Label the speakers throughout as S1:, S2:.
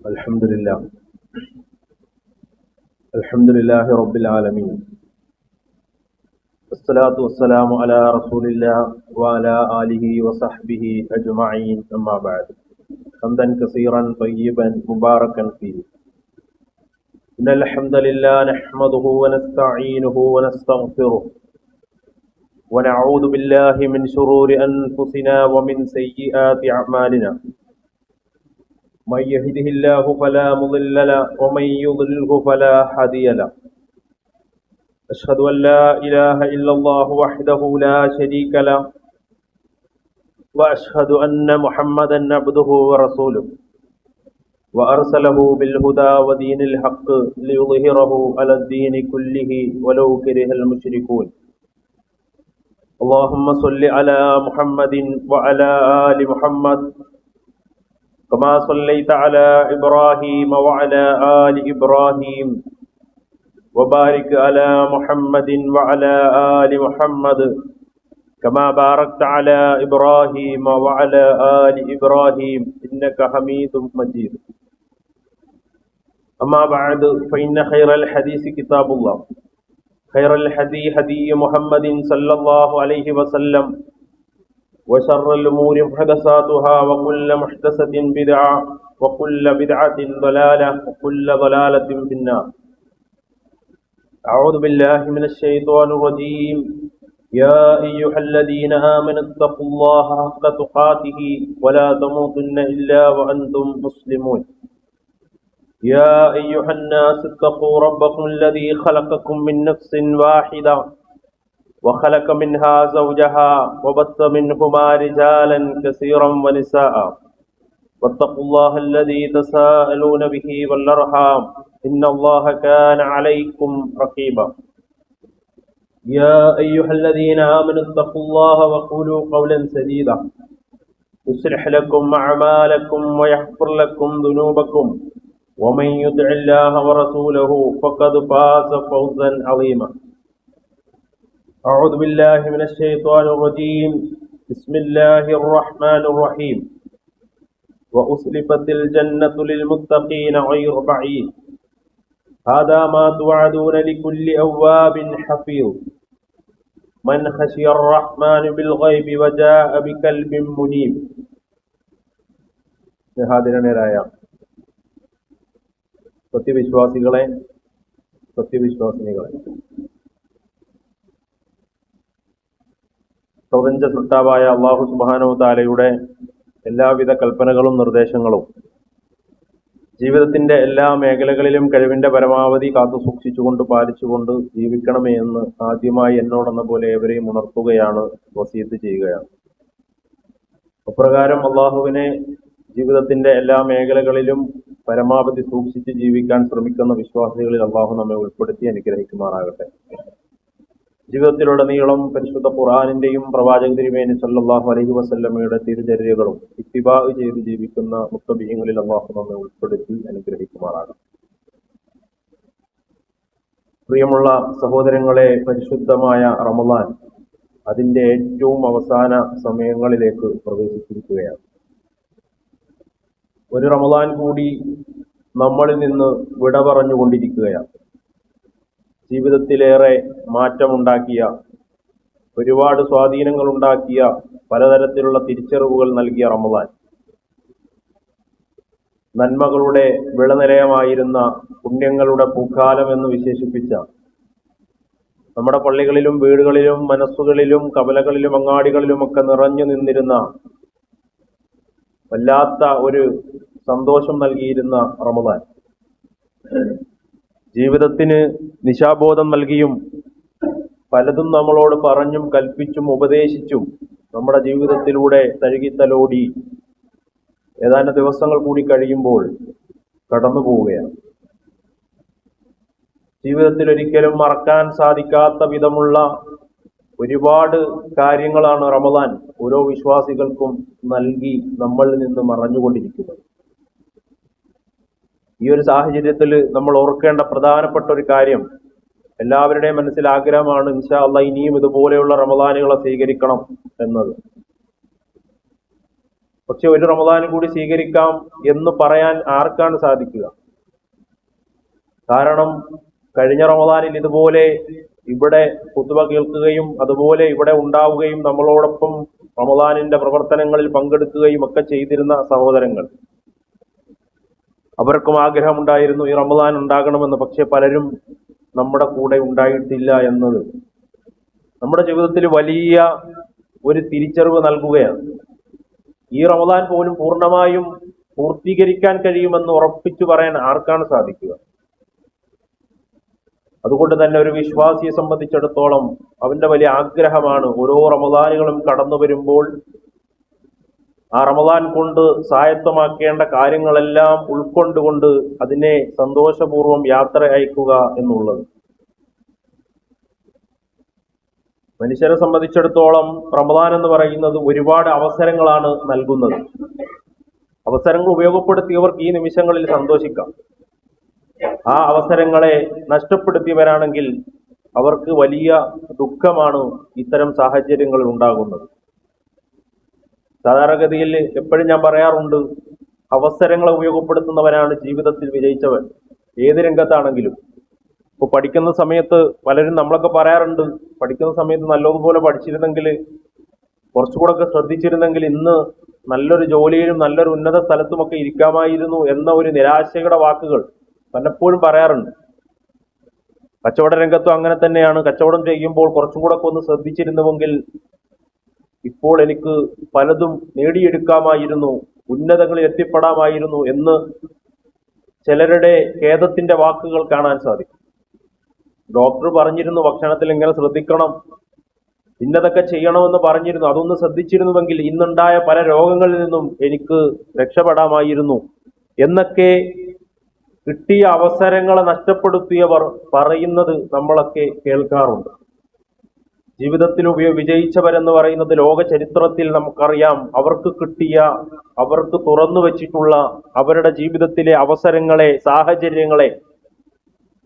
S1: الحمد لله الحمد لله رب العالمين والصلاة والسلام على رسول الله وعلى آله وصحبه أجمعين أما بعد حمدا كثيرا طيبا مباركا فيه إن الحمد لله نحمده ونستعينه ونستغفره ونعوذ بالله من شرور أنفسنا ومن سيئات أعمالنا من يهده الله فلا مضل له ومن يضلله فلا هادي له أشهد أن لا إله إلا الله وحده لا شريك له وأشهد أن محمدا عبده ورسوله وأرسله بالهدى ودين الحق ليظهره على الدين كله ولو كره المشركون اللهم صل على محمد وعلى آل محمد كما صليت على إبراهيم وعلى آل إبراهيم وبارك على محمد وعلى آل محمد كما باركت على إبراهيم وعلى آل إبراهيم إنك حميد مجيد أما بعد فإن خير الحديث كتاب الله خير الحديث هدي محمد صلى الله عليه وسلم وشر الأمور محدثاتها وكل محدثة بدعة وكل بدعة ضلالة وكل ضلالة في النار أعوذ بالله من الشيطان الرجيم يا أيها الذين آمنوا اتقوا الله حق تقاته ولا تموتن إلا وأنتم مسلمون يا أيها الناس اتقوا ربكم الذي خلقكم من نفس واحدة وخلق منها زوجها وبث منهما رجالا كثيرا ونساء واتقوا الله الذي تساءلون به والأرحام إن الله كان عليكم رقيبا يا أيها الذين آمنوا اتقوا الله وقولوا قولا سديدا يصلح لكم أعمالكم ويغفر لكم ذنوبكم ومن يطع الله ورسوله فقد فاز فوزا عظيما أعوذ بالله من الشيطان الرجيم بسم الله الرحمن الرحيم وأزلفت الجنة للمتقين غير بعيد هذا ما توعدون لكل أواب حفيظ من خشي الرحمن بالغيب وجاء بقلب منيب ഹാദിരനേരായ സത്യവിശ്വാസികളെ സത്യവിശ്വാസിനികളെ പ്രപഞ്ച സൃഷ്ടാവായ അല്ലാഹു സുബ്ഹാനഹു വ തആലയുടെ എല്ലാവിധ കൽപ്പനകളും നിർദ്ദേശങ്ങളും ജീവിതത്തിന്റെ എല്ലാ മേഖലകളിലും കഴിവിന്റെ പരമാവധി കാത്തു സൂക്ഷിച്ചുകൊണ്ട് പാലിച്ചുകൊണ്ട് ജീവിക്കണമേ എന്ന് ആദ്യമായി എന്നോടെന്ന പോലെ ഏവരെയും ഉണർത്തുകയാണ്, വസിയത്ത് ചെയ്യുകയാണ്. അപ്രകാരം അള്ളാഹുവിനെ ജീവിതത്തിന്റെ എല്ലാ മേഖലകളിലും പരമാവധി സൂക്ഷിച്ച് ജീവിക്കാൻ ശ്രമിക്കുന്ന വിശ്വാസികളിൽ അള്ളാഹു നമ്മെ ഉൾപ്പെടുത്തി അനുഗ്രഹിക്കുമാറാകട്ടെ. ജീവിതത്തിലുടനീളം പരിശുദ്ധ ഖുർആനിന്റെയും പ്രവാചക തിരുമേനി സല്ലല്ലാഹു അലൈഹി വസല്ലമയുടെ തിരുചര്യകളും ഇത്തിബാ ചെയ്ത് ജീവിക്കുന്ന മുത്തബീങ്ങളിൽ അള്ളാഹു നമ്മെ ഉൾപ്പെടുത്തി അനുഗ്രഹിക്കുമാറാകട്ടെ. പ്രിയമുള്ള സഹോദരങ്ങളെ, പരിശുദ്ധമായ റമളാൻ അതിന്റെ ഏറ്റവും അവസാന സമയങ്ങളിലേക്ക് പ്രവേശിച്ചിരിക്കുകയാണ്. ഒരു റമളാൻ കൂടി നമ്മളിൽ നിന്ന് വിട പറഞ്ഞുകൊണ്ടിരിക്കുകയാണ്. ജീവിതത്തിലേറെ മാറ്റമുണ്ടാക്കിയ, ഒരുപാട് സ്വാധീനങ്ങൾ ഉണ്ടാക്കിയ, പലതരത്തിലുള്ള തിരിച്ചറിവുകൾ നൽകിയ റമളാൻ, നന്മകളുടെ വിളനിലയമായിരുന്ന പുണ്യങ്ങളുടെ പൂക്കാലം എന്ന് വിശേഷിപ്പിച്ച, നമ്മുടെ പള്ളികളിലും വീടുകളിലും മനസ്സുകളിലും കവലകളിലും അങ്ങാടികളിലുമൊക്കെ നിറഞ്ഞു നിന്നിരുന്ന, വല്ലാത്ത ഒരു സന്തോഷം നൽകിയിരുന്ന റമളാൻ ജീവിതത്തിന് നിശാബോധം നൽകിയും പലതും നമ്മളോട് പറഞ്ഞും കൽപ്പിച്ചും ഉപദേശിച്ചും നമ്മുടെ ജീവിതത്തിലൂടെ തഴുകിത്തലോടി ഏതാനും ദിവസങ്ങൾ കൂടി കഴിയുമ്പോൾ കടന്നു പോവുകയാണ്. ജീവിതത്തിൽ ഒരിക്കലും മറക്കാൻ സാധിക്കാത്ത വിധമുള്ള ഒരുപാട് കാര്യങ്ങളാണ് റമളാൻ ഓരോ വിശ്വാസികൾക്കും നൽകി നമ്മളിൽ നിന്ന് മറഞ്ഞുകൊണ്ടിരിക്കുന്നത്. ഈ ഒരു സാഹചര്യത്തിൽ നമ്മൾ ഓർക്കേണ്ട പ്രധാനപ്പെട്ട ഒരു കാര്യം, എല്ലാവരുടെയും മനസ്സിൽ ആഗ്രഹമാണ് ഇൻഷാ അല്ലാഹ് ഇനിയും ഇതുപോലെയുള്ള റമളാനുകളെ സ്വീകരിക്കണം എന്നത്. പക്ഷെ ഒരു റമദാൻ കൂടി സ്വീകരിക്കാം എന്ന് പറയാൻ ആർക്കാണ് സാധിക്കുക? കാരണം കഴിഞ്ഞ റമദാനിൽ ഇതുപോലെ ഇവിടെ ഖുതുബ കേൾക്കുകയും അതുപോലെ ഇവിടെ ഉണ്ടാവുകയും നമ്മളോടൊപ്പം റമദാനിന്റെ പ്രവർത്തനങ്ങളിൽ പങ്കെടുക്കുകയും ഒക്കെ ചെയ്തിരുന്ന സഹോദരങ്ങൾ, അവർക്കും ആഗ്രഹമുണ്ടായിരുന്നു ഈ റമദാൻ ഉണ്ടാകണമെന്ന്. പക്ഷെ പലരും നമ്മുടെ കൂടെ ഉണ്ടായിട്ടില്ല എന്നത് നമ്മുടെ ജീവിതത്തിൽ വലിയ ഒരു തിരിച്ചറിവ് നൽകുകയാണ്. ഈ റമദാൻ പോലും പൂർണ്ണമായും പൂർത്തീകരിക്കാൻ കഴിയുമെന്ന് ഉറപ്പിച്ചു പറയാൻ ആർക്കാണ് സാധിക്കുക? അതുകൊണ്ട് തന്നെ ഒരു വിശ്വാസിയെ സംബന്ധിച്ചിടത്തോളം അവന്റെ വലിയ ആഗ്രഹമാണ് ഓരോ റമദാനുകളും കടന്നു വരുമ്പോൾ ആ റമദാൻ കൊണ്ട് സ്വായത്തമാക്കേണ്ട കാര്യങ്ങളെല്ലാം ഉൾക്കൊണ്ടുകൊണ്ട് അതിനെ സന്തോഷപൂർവ്വം യാത്ര അയക്കുക എന്നുള്ളത്. മനുഷ്യരെ സംബന്ധിച്ചിടത്തോളം റമദാൻ എന്ന് പറയുന്നത് ഒരുപാട് അവസരങ്ങളാണ് നൽകുന്നത്. അവസരങ്ങൾ ഉപയോഗപ്പെടുത്തിയവർക്ക് ഈ നിമിഷങ്ങളിൽ സന്തോഷിക്കാം. ആ അവസരങ്ങളെ നഷ്ടപ്പെടുത്തിയവരാണെങ്കിൽ അവർക്ക് വലിയ ദുഃഖമാണ് ഇത്തരം സാഹചര്യങ്ങളിൽ ഉണ്ടാകുന്നത്. സാധാരണഗതിയിൽ എപ്പോഴും ഞാൻ പറയാറുണ്ട്, അവസരങ്ങളെ ഉപയോഗപ്പെടുത്തുന്നവരാണ് ജീവിതത്തിൽ വിജയിച്ചവൻ, ഏത് രംഗത്താണെങ്കിലും. ഇപ്പൊ പഠിക്കുന്ന സമയത്ത് പലരും നമ്മളൊക്കെ പറയാറുണ്ട്, പഠിക്കുന്ന സമയത്ത് നല്ലതുപോലെ പഠിച്ചിരുന്നെങ്കിൽ, കുറച്ചുകൂടെ ഒക്കെ ശ്രദ്ധിച്ചിരുന്നെങ്കിൽ ഇന്ന് നല്ലൊരു ജോലിയിലും നല്ലൊരു ഉന്നത സ്ഥലത്തുമൊക്കെ ഇരിക്കാമായിരുന്നു എന്ന ഒരു നിരാശയുടെ വാക്കുകൾ പലപ്പോഴും പറയാറുണ്ട്. കച്ചവട രംഗത്തും അങ്ങനെ തന്നെയാണ്. കച്ചവടം ചെയ്യുമ്പോൾ കുറച്ചും കൂടെ ഒക്കെ ഒന്ന് ശ്രദ്ധിച്ചിരുന്നുവെങ്കിൽ ഇപ്പോൾ എനിക്ക് പലതും നേടിയെടുക്കാമായിരുന്നു, ഉന്നതങ്ങളിൽ എത്തിപ്പെടാമായിരുന്നു എന്ന് ചിലരുടെ ഖേദത്തിന്റെ വാക്കുകൾ കാണാൻ സാധിക്കും. ഡോക്ടർ പറഞ്ഞിരുന്നു ഭക്ഷണത്തിൽ ഇങ്ങനെ ശ്രദ്ധിക്കണം, ഇന്നതൊക്കെ ചെയ്യണമെന്ന് പറഞ്ഞിരുന്നു, അതൊന്ന് ശ്രദ്ധിച്ചിരുന്നുവെങ്കിൽ ഇന്നുണ്ടായ പല രോഗങ്ങളിൽ നിന്നും എനിക്ക് രക്ഷപ്പെടാമായിരുന്നു എന്നൊക്കെ കിട്ടിയ അവസരങ്ങളെ നഷ്ടപ്പെടുത്തിയവർ പറയുന്നത് നമ്മളൊക്കെ കേൾക്കാറുണ്ട്. ജീവിതത്തിൽ വിജയിച്ചവരെന്ന് പറയുന്നത് ലോക ചരിത്രത്തിൽ നമുക്കറിയാം. അവർക്ക് കിട്ടിയ, അവർക്ക് തുറന്നു വെച്ചിട്ടുള്ള അവരുടെ ജീവിതത്തിലെ അവസരങ്ങളെ, സാഹചര്യങ്ങളെ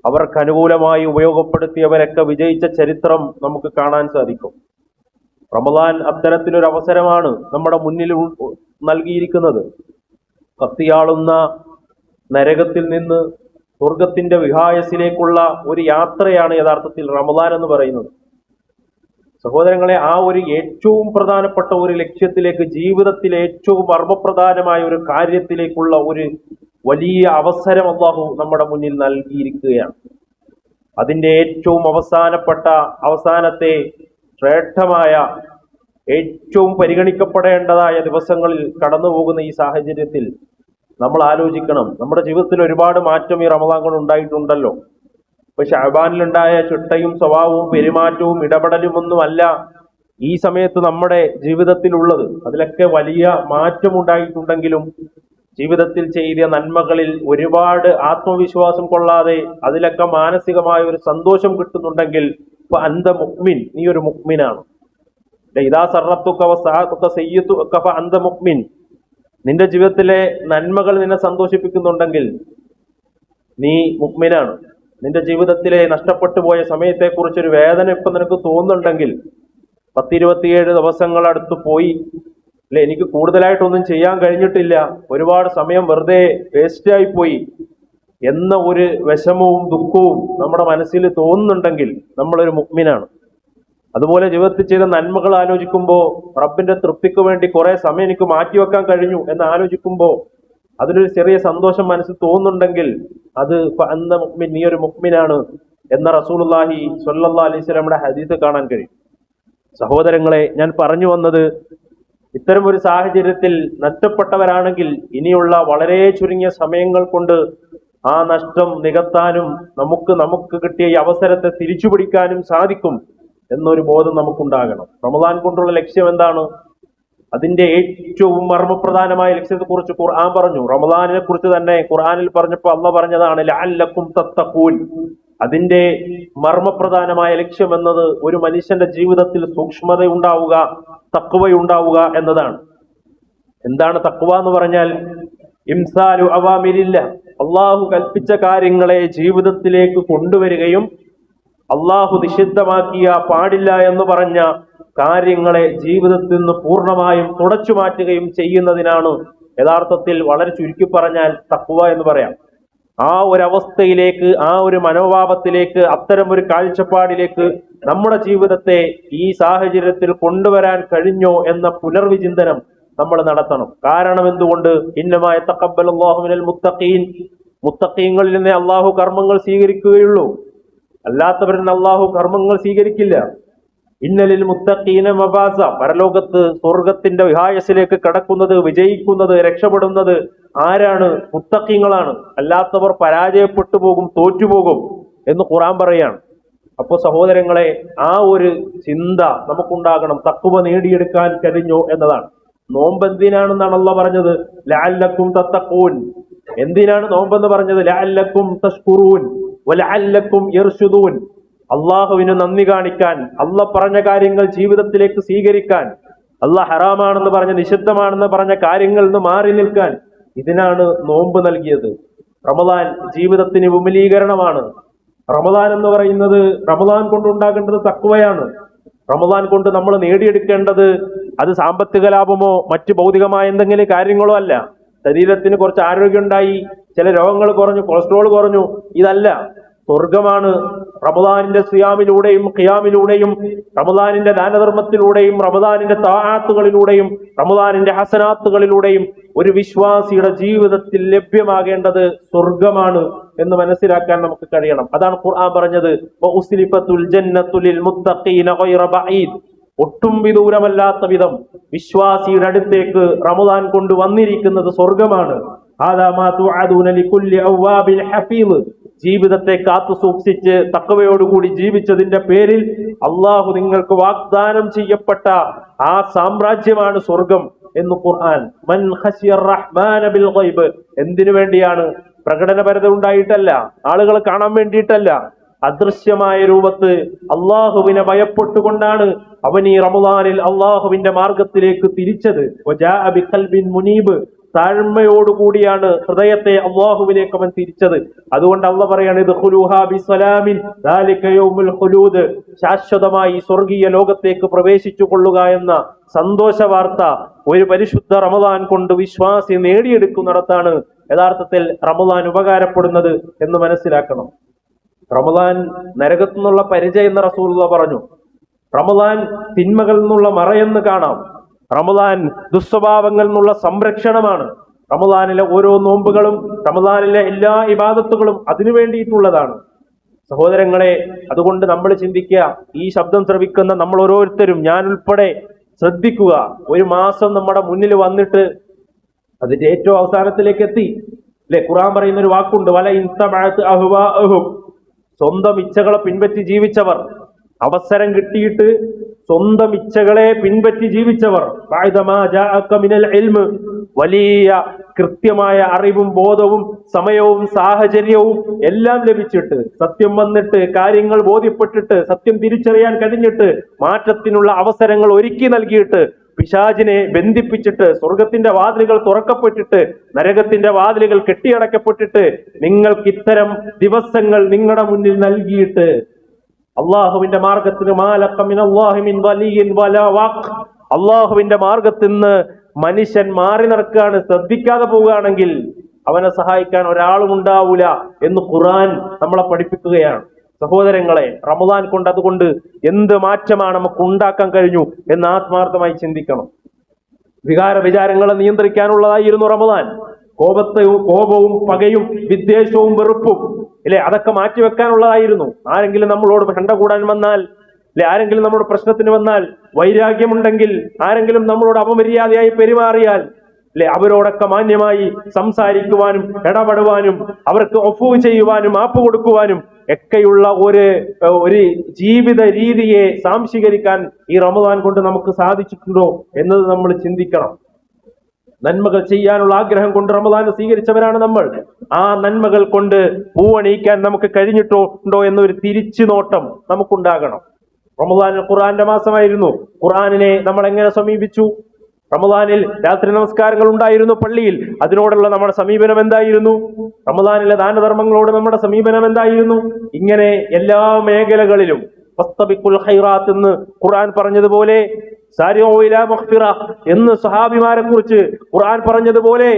S1: അവർക്ക് അനുകൂലമായി ഉപയോഗപ്പെടുത്തിയവരൊക്കെ വിജയിച്ച ചരിത്രം നമുക്ക് കാണാൻ സാധിക്കും. റമദാൻ അത്തരത്തിലൊരു അവസരമാണ് നമ്മുടെ മുന്നിൽ നൽകിയിരിക്കുന്നത്. കത്തിയാളുന്ന നരകത്തിൽ നിന്ന് സ്വർഗത്തിന്റെ വിഹായസിലേക്കുള്ള ഒരു യാത്രയാണ് യഥാർത്ഥത്തിൽ റമദാൻ എന്ന് പറയുന്നത്. സഹോദരങ്ങളെ, ആ ഒരു ഏറ്റവും പ്രധാനപ്പെട്ട ഒരു ലക്ഷ്യത്തിലേക്ക്, ജീവിതത്തിലെ ഏറ്റവും മർമ്മപ്രധാനമായ ഒരു കാര്യത്തിലേക്കുള്ള ഒരു വലിയ അവസരം അല്ലാഹു നമ്മുടെ മുന്നിൽ നൽകിയിരിക്കുകയാണ്. അതിന്റെ ഏറ്റവും അവസാനത്തെ ശ്രേഷ്ഠമായ, ഏറ്റവും പരിഗണിക്കപ്പെടേണ്ടതായ ദിവസങ്ങളിൽ കടന്നു പോകുന്ന ഈ സാഹചര്യത്തിൽ നമ്മൾ ആലോചിക്കണം, നമ്മുടെ ജീവിതത്തിൽ ഒരുപാട് മാറ്റം ഈ റമദാൻ കൊണ്ട് ഉണ്ടായിട്ടുണ്ടല്ലോ. ഇപ്പൊ ശഅബാനിലുണ്ടായ ചിട്ടയും സ്വഭാവവും പെരുമാറ്റവും ഇടപെടലും ഒന്നുമല്ല ഈ സമയത്ത് നമ്മുടെ ജീവിതത്തിലുള്ളത്. അതിലൊക്കെ വലിയ മാറ്റം ഉണ്ടായിട്ടുണ്ടെങ്കിലും ജീവിതത്തിൽ ചെയ്ത നന്മകളിൽ ഒരുപാട് ആത്മവിശ്വാസം കൊള്ളാതെ അതിലൊക്കെ മാനസികമായ ഒരു സന്തോഷം കിട്ടുന്നുണ്ടെങ്കിൽ ഇപ്പൊ അന്ത മുഅ്മിൻ, നീ ഒരു മുഅ്മിനാണ്. ഇദാ സറത്തുക വസഅതുക സയ്യിതുക ഫഅന്ത മുഅ്മിൻ, നിന്റെ ജീവിതത്തിലെ നന്മകൾ നിന്നെ സന്തോഷിപ്പിക്കുന്നുണ്ടെങ്കിൽ നീ മുഅ്മിനാണ്. നിന്റെ ജീവിതത്തിലെ നഷ്ടപ്പെട്ടു പോയ സമയത്തെക്കുറിച്ചൊരു വേദന ഇപ്പൊ നിനക്ക് തോന്നുന്നുണ്ടെങ്കിൽ, 10-27 ദിവസങ്ങൾ അടുത്ത് പോയി അല്ലെ, എനിക്ക് കൂടുതലായിട്ടൊന്നും ചെയ്യാൻ കഴിഞ്ഞിട്ടില്ല, ഒരുപാട് സമയം വെറുതെ വേസ്റ്റ് ആയിപ്പോയി എന്ന ഒരു വിഷമവും ദുഃഖവും നമ്മുടെ മനസ്സിൽ തോന്നുന്നുണ്ടെങ്കിൽ നമ്മളൊരു മുഅ്മിനാണ്. അതുപോലെ ജീവിതത്തിൽ ചെയ്ത നന്മകൾ ആലോചിക്കുമ്പോൾ, റബ്ബിന്റെ തൃപ്തിക്ക് വേണ്ടി കുറെ സമയം എനിക്ക് മാറ്റിവെക്കാൻ കഴിഞ്ഞു എന്ന് ആലോചിക്കുമ്പോൾ അതിലൊരു ചെറിയ സന്തോഷം മനസ്സിൽ തോന്നുന്നുണ്ടെങ്കിൽ അത് അന്ത മുഅ്മിൻ, നീ ഒരു മുഅ്മിനാണ് എന്ന റസൂലുള്ളാഹി സ്വല്ലല്ലാഹു അലൈഹി വസല്ലമയുടെ ഹദീസ് കാണാൻ കഴിയും. സഹോദരങ്ങളെ, ഞാൻ പറഞ്ഞു വന്നത്, ഇത്തരം ഒരു സാഹചര്യത്തിൽ നഷ്ടപ്പെട്ടവരാണെങ്കിൽ ഇനിയുള്ള വളരെ ചുരുങ്ങിയ സമയങ്ങൾ കൊണ്ട് ആ നഷ്ടം നികത്താനും നമുക്ക് കിട്ടിയ ഈ അവസരത്തെ തിരിച്ചുപിടിക്കാനും സാധിക്കും എന്നൊരു ബോധം നമുക്കുണ്ടാകണം. റമദാൻ കൊണ്ടുള്ള ലക്ഷ്യം എന്താണ്? അതിന്റെ ഏറ്റവും മർമ്മപ്രധാനമായ ലക്ഷ്യത്തെക്കുറിച്ച് ഖുർആൻ പറഞ്ഞു. റമദാനിനെ കുറിച്ച് തന്നെ ഖുർആനിൽ പറഞ്ഞപ്പോൾ അല്ലാഹ് പറഞ്ഞതാണ് ലഅല്ലക്കും തത്തഖൂൻ. അതിന്റെ മർമ്മപ്രധാനമായ ലക്ഷ്യം എന്നത് ഒരു മനുഷ്യന്റെ ജീവിതത്തിൽ സൂക്ഷ്മത ഉണ്ടാവുക, തഖ്വയുണ്ടാവുക എന്നതാണ്. എന്താണ് തഖ്വ എന്ന് പറഞ്ഞാൽ? ഇംസാലു അവാമിരില്ല, അള്ളാഹു കൽപ്പിച്ച കാര്യങ്ങളെ ജീവിതത്തിലേക്ക് കൊണ്ടുവരികയും അള്ളാഹു നിഷിദ്ധമാക്കിയ, പാടില്ല എന്ന് പറഞ്ഞ കാര്യങ്ങളെ ജീവിതത്തിൽ നിന്ന് പൂർണ്ണമായും തുടച്ചു മാറ്റുകയും ചെയ്യുന്നതിനാണ് യഥാർത്ഥത്തിൽ വളരെ ചുരുക്കി പറഞ്ഞാൽ തഖ്വ എന്ന് പറയാം. ആ ഒരു അവസ്ഥയിലേക്ക്, ആ ഒരു മനോഭാവത്തിലേക്ക്, അത്തരം ഒരു കാഴ്ചപ്പാടിലേക്ക് നമ്മുടെ ജീവിതത്തെ ഈ സാഹചര്യത്തിൽ കൊണ്ടുവരാൻ കഴിഞ്ഞോ എന്ന പുനർവിചിന്തനം നമ്മൾ നടത്തണം. കാരണം എന്തുകൊണ്ട്? ഇന്നമാ യതഖബ്ബലുല്ലാഹു മിനൽ മുത്തഖീൻ, മുത്തഖീങ്ങളിൽ നിന്നേ അള്ളാഹു കർമ്മങ്ങൾ സ്വീകരിക്കുകയുള്ളൂ, അല്ലാത്തവരിൽ നിന്ന് അള്ളാഹു കർമ്മങ്ങൾ സ്വീകരിക്കില്ല. ഇന്നലിൽ മുത്തഖീന മഫാസ, പരലോകത്ത് സ്വർഗത്തിന്റെ വിഹായസിലേക്ക് കടക്കുന്നത്, വിജയിക്കുന്നത്, രക്ഷപ്പെടുന്നത് ആരാണ്? മുത്തഖീങ്ങളാണ്. അല്ലാത്തവർ പരാജയപ്പെട്ടു പോകും, തോറ്റുപോകും എന്ന് ഖുർആൻ പറയാണ്. അപ്പൊ സഹോദരങ്ങളെ, ആ ഒരു ചിന്ത നമുക്കുണ്ടാകണം. തഖ്വ നേടിയെടുക്കാൻ കഴിഞ്ഞോ എന്നതാണ്. നോമ്പ് എന്തിനാണെന്നാണ് അള്ളാഹ് പറഞ്ഞത്? ലഅല്ലക്കും തത്തഖൂൻ. എന്തിനാണ് നോമ്പെന്ന് പറഞ്ഞത്? ലഅല്ലക്കും തഷ്കുറൂൻ വലഅല്ലക്കും യർശുദൂൻ. അള്ളാഹുവിന് നന്ദി കാണിക്കാൻ, അള്ളാഹ് പറഞ്ഞ കാര്യങ്ങൾ ജീവിതത്തിലേക്ക് സ്വീകരിക്കാൻ, അള്ളാഹ് ഹറാമാണെന്ന് പറഞ്ഞ, നിഷിദ്ധമാണെന്ന് പറഞ്ഞ കാര്യങ്ങളിൽ നിന്ന് മാറി നിൽക്കാൻ, ഇതിനാണ് നോമ്പ് നൽകിയത്. റമദാൻ ജീവിതത്തിന് വിപുലീകരണമാണ്. റമദാൻ എന്ന് പറയുന്നത്, റമദാൻ കൊണ്ടുണ്ടാകേണ്ടത് തഖ്വയാണ്. റമദാൻ കൊണ്ട് നമ്മൾ നേടിയെടുക്കേണ്ടത് അത് സാമ്പത്തിക ലാഭമോ മറ്റു ഭൗതികമായ എന്തെങ്കിലും കാര്യങ്ങളോ അല്ല. ശരീരത്തിന് കുറച്ച് ആരോഗ്യം ഉണ്ടായി, ചില രോഗങ്ങൾ കുറഞ്ഞു, കൊളസ്ട്രോൾ കുറഞ്ഞു, ഇതല്ല. സ്വർഗമാണ്. റമദാനിന്റെ സിയാമിലൂടെയും ഖിയാമിലൂടെയും, റമദാനിന്റെ ദാനധർമ്മത്തിലൂടെയും, റമദാനിന്റെ താആത്തുകളിലൂടെയും, റമദാനിന്റെ ഹസനാത്തുകളിലൂടെയും ഒരു വിശ്വാസിയുടെ ജീവിതത്തിൽ ലഭ്യമാകേണ്ടത് സ്വർഗമാണ് എന്ന് മനസ്സിലാക്കാൻ നമുക്ക് കഴിയണം. അതാണ് ഖുർആൻ പറഞ്ഞത്, വഉസ്ലിഫത്തുൽ ജന്നത്തു ലിൽ മുത്തഖീന ഗൈറ ബഈദ്. ഒട്ടും വിദൂരമല്ലാത്ത വിധം വിശ്വാസിയുടെ അടുത്തേക്ക് റമദാൻ കൊണ്ട് വന്നിരിക്കുന്നത് സ്വർഗമാണ്. ഹാദാ മാ തുഅദൂന ലികുല്ലി അവ്വാബിൻ ഹഫീദ്. ജീവിതത്തെ കാത്തു സൂക്ഷിച്ച് തഖ്വയോടുകൂടി ജീവിച്ചതിന്റെ പേരിൽ അള്ളാഹു നിങ്ങൾക്ക് വാഗ്ദാനം ചെയ്യപ്പെട്ട ആ സാമ്രാജ്യമാണ് സ്വർഗം എന്ന് ഖുർആൻ. മൻ ഖശിയർ റഹ്മാന ബിൽ ഗൈബ്. എന്തിനു വേണ്ടിയാണ്? പ്രകടനപരത ഉണ്ടായിട്ടല്ല, ആളുകളെ കാണാൻ വേണ്ടിയിട്ടല്ല, അദൃശ്യമായ രൂപത്ത് അള്ളാഹുവിനെ ഭയപ്പെട്ടുകൊണ്ടാണ് അവൻ ഈ റമദാനിൽ അള്ളാഹുവിന്റെ മാർഗത്തിലേക്ക് തിരിച്ചത്. വജാഅ ബിഖൽബിൻ മുനീബ്. താഴ്മയോടുകൂടിയാണ് ഹൃദയത്തെ അള്ളാഹുവിലേക്ക് അവൻ തിരിച്ചത്. അതുകൊണ്ട് അള്ളാഹ് പറയാണ്, ഇദ്ഖുലൂഹാ ബിസ്സലാമിൻ ദാലിക യൗമുൽ ഖുലൂദ്. ശാശ്വതമായി സ്വർഗീയ ലോകത്തേക്ക് പ്രവേശിച്ചു കൊള്ളുക എന്ന സന്തോഷ വാർത്ത ഒരു പരിശുദ്ധ റമദാൻ കൊണ്ട് വിശ്വാസി നേടിയെടുക്കുന്നിടത്താണ് യഥാർത്ഥത്തിൽ റമദാൻ ഉപകാരപ്പെടുന്നത് എന്ന് മനസ്സിലാക്കണം. റമദാൻ നരകത്തു നിന്നുള്ള പരിചയം എന്ന് റസൂലുള്ളാഹി പറഞ്ഞു. റമദാൻ തിന്മകളിൽ നിന്നുള്ള മറയെന്ന് കാണാം. റമദാൻ ദുസ്വഭാവങ്ങളിൽ നിന്നുള്ള സംരക്ഷണമാണ്. റമദാനിലെ ഓരോ നോമ്പുകളും, റമദാനിലെ എല്ലാ ഇബാദത്തുകളും അതിനു വേണ്ടിയിട്ടുള്ളതാണ്. സഹോദരങ്ങളെ, അതുകൊണ്ട് നമ്മൾ ചിന്തിക്കുക, ഈ ശബ്ദം ശ്രവിക്കുന്ന നമ്മൾ ഓരോരുത്തരും, ഞാൻ ഉൾപ്പെടെ ശ്രദ്ധിക്കുക. ഒരു മാസം നമ്മുടെ മുന്നിൽ വന്നിട്ട് അതിന്റെ ഏറ്റവും അവസാനത്തിലേക്ക് എത്തി അല്ലെ? ഖുർആൻ പറയുന്ന ഒരു വാക്കുണ്ട്, വല ഇൻതബഅത് അഹ്വാഅഹും. സ്വന്തം ഇച്ഛകളെ പിൻപറ്റി ജീവിച്ചവർ, അവസരം കിട്ടിയിട്ട് സ്വന്തം ഇച്ഛകളെ പിൻപറ്റി ജീവിച്ചവർ, വലിയ കൃത്യമായ അറിവും ബോധവും സമയവും സാഹചര്യവും എല്ലാം ലഭിച്ചിട്ട്, സത്യം വന്നിട്ട്, കാര്യങ്ങൾ ബോധ്യപ്പെട്ടിട്ട്, സത്യം തിരിച്ചറിയാൻ കഴിഞ്ഞിട്ട്, മാറ്റത്തിനുള്ള അവസരങ്ങൾ ഒരുക്കി നൽകിയിട്ട്, പിശാചിനെ ബന്ധിപ്പിച്ചിട്ട്, സ്വർഗത്തിന്റെ വാതിലുകൾ തുറക്കപ്പെട്ടിട്ട്, നരകത്തിന്റെ വാതിലുകൾ കെട്ടിയടക്കപ്പെട്ടിട്ട്, നിങ്ങൾക്ക് ഇത്തരം ദിവസങ്ങൾ നിങ്ങളുടെ മുന്നിൽ നൽകിയിട്ട് അള്ളാഹുവിന്റെ മാർഗത്തിന് അള്ളാഹുവിന്റെ മാർഗത്തിൽ നിന്ന് മനുഷ്യൻ മാറി നടക്കുകയാണ്, ശ്രദ്ധിക്കാതെ പോവുകയാണെങ്കിൽ അവനെ സഹായിക്കാൻ ഒരാളും ഉണ്ടാവൂല എന്ന് ഖുർആൻ നമ്മളെ പഠിപ്പിക്കുകയാണ്. സഹോദരങ്ങളെ, റമദാൻ കൊണ്ട് അതുകൊണ്ട് എന്ത് മാറ്റമാണ് നമുക്ക് ഉണ്ടാക്കാൻ കഴിഞ്ഞു എന്ന് ആത്മാർത്ഥമായി ചിന്തിക്കണം. വിചാരങ്ങളെ നിയന്ത്രിക്കാനുള്ളതായിരുന്നു റമദാൻ. കോപവും പകയും വിദ്വേഷവും വെറുപ്പും അല്ലെ, അതൊക്കെ മാറ്റിവെക്കാനുള്ളതായിരുന്നു. ആരെങ്കിലും നമ്മളോട് ശണ്ട കൂടാൻ വന്നാൽ, അല്ലെ, ആരെങ്കിലും നമ്മുടെ പ്രശ്നത്തിന് വന്നാൽ, വൈരാഗ്യമുണ്ടെങ്കിൽ, ആരെങ്കിലും നമ്മളോട് അപമര്യാദയായി പെരുമാറിയാൽ, അല്ലെ, അവരോടൊക്കെ മാന്യമായി സംസാരിക്കുവാനും ഇടപെടുവാനും അവർക്ക് ഒഫു ചെയ്യുവാനും മാപ്പ് കൊടുക്കുവാനും ഒക്കെയുള്ള ഒരു ജീവിത രീതിയെ സാംശീകരിക്കാൻ ഈ റമദാൻ കൊണ്ട് നമുക്ക് സാധിച്ചിട്ടുണ്ടോ എന്നത് നമ്മൾ ചിന്തിക്കണം. നന്മകൾ ചെയ്യാനുള്ള ആഗ്രഹം കൊണ്ട് റമദാനെ സ്വീകരിച്ചവരാണ് നമ്മൾ. ആ നന്മകൾ കൊണ്ട് പൂവണിയിക്കാൻ നമുക്ക് കഴിഞ്ഞിട്ടുണ്ടോ എന്നൊരു തിരിച്ചു നോട്ടം നമുക്കുണ്ടാകണം. റമദാൻ ഖുർആന്റെ മാസമായിരുന്നു. ഖുർആനിനെ നമ്മൾ എങ്ങനെ സമീപിച്ചു? റമദാനിൽ രാത്രി നമസ്കാരങ്ങൾ ഉണ്ടായിരുന്നു പള്ളിയിൽ, അതിനോടുള്ള നമ്മുടെ സമീപനം എന്തായിരുന്നു? റമദാനിലെ ദാനധർമ്മങ്ങളോട് നമ്മുടെ സമീപനം എന്തായിരുന്നു? ഇങ്ങനെ എല്ലാ മേഖലകളിലും വസ്തബിഖുൽ ഖൈറാത്ത് എന്ന് ഖുർആൻ പറഞ്ഞതുപോലെ, സാരിഉ ഇലാ മഗ്ഫിറ എന്ന് സഹാബിമാരെ കുറിച്ച് ഖുർആൻ പറഞ്ഞതുപോലെ,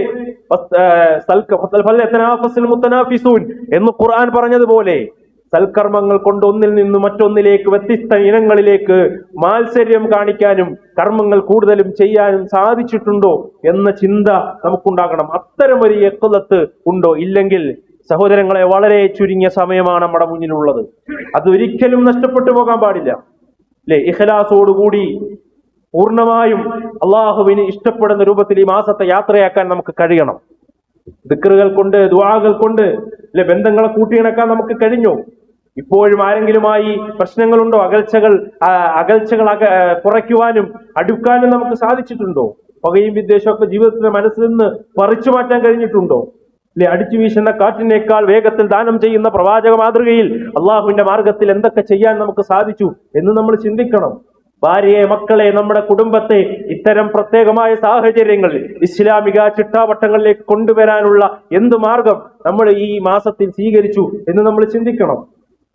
S1: ഫൽയതനാഫസുൽ മുതനാഫിസൂൻ എന്ന് ഖുർആൻ പറഞ്ഞതുപോലെ, സൽക്കർമ്മങ്ങൾ കൊണ്ട് ഒന്നിൽ നിന്ന് മറ്റൊന്നിലേക്ക് വ്യത്യസ്ത ഇനങ്ങളിലേക്ക് മാത്സര്യം കാണിക്കാനും കർമ്മങ്ങൾ കൂടുതലും ചെയ്യാനും സാധിച്ചിട്ടുണ്ടോ എന്ന ചിന്ത നമുക്കുണ്ടാകണം. അത്തരമൊരു യഖ്ലത്ത് ഉണ്ടോ? ഇല്ലെങ്കിൽ സഹോദരങ്ങളെ, വളരെ ചുരുങ്ങിയ സമയമാണ് നമ്മുടെ മുന്നിലുള്ളത്. അതൊരിക്കലും നഷ്ടപ്പെട്ടു പോകാൻ പാടില്ല. അല്ലെ, ഇഖ്ലാസോടുകൂടി പൂർണ്ണമായും അള്ളാഹുവിന് ഇഷ്ടപ്പെടുന്ന രൂപത്തിൽ ഈ മാസത്തെ യാത്രയാക്കാൻ നമുക്ക് കഴിയണം. ദിക്റുകൾ കൊണ്ട്, ദുആകൾ കൊണ്ട് അല്ലെ ബന്ധങ്ങളെ കൂട്ടിയിണക്കാൻ നമുക്ക് കഴിഞ്ഞു. ഇപ്പോഴും ആരെങ്കിലുമായി പ്രശ്നങ്ങളുണ്ടോ? അകൽച്ചകൾ കുറയ്ക്കുവാനും അടുക്കാനും നമുക്ക് സാധിച്ചിട്ടുണ്ടോ? പകയും വിദ്വേഷമൊക്കെ ജീവിതത്തിന്റെ മനസ്സിൽ നിന്ന് പറിച്ചു മാറ്റാൻ കഴിഞ്ഞിട്ടുണ്ടോ? അല്ലെ, അടിച്ചു വീശുന്ന കാറ്റിനേക്കാൾ വേഗത്തിൽ ദാനം ചെയ്യുന്ന പ്രവാചക മാതൃകയിൽ അള്ളാഹുവിന്റെ മാർഗത്തിൽ എന്തൊക്കെ ചെയ്യാൻ നമുക്ക് സാധിച്ചു എന്ന് നമ്മൾ ചിന്തിക്കണം. ഭാര്യയെ, മക്കളെ, നമ്മുടെ കുടുംബത്തെ ഇത്തരം പ്രത്യേകമായ സാഹചര്യങ്ങളിൽ ഇസ്ലാമിക ചിട്ടാവട്ടങ്ങളിലേക്ക് കൊണ്ടുവരാനുള്ള എന്ത് മാർഗം നമ്മൾ ഈ മാസത്തിൽ സ്വീകരിച്ചു എന്ന് നമ്മൾ ചിന്തിക്കണം.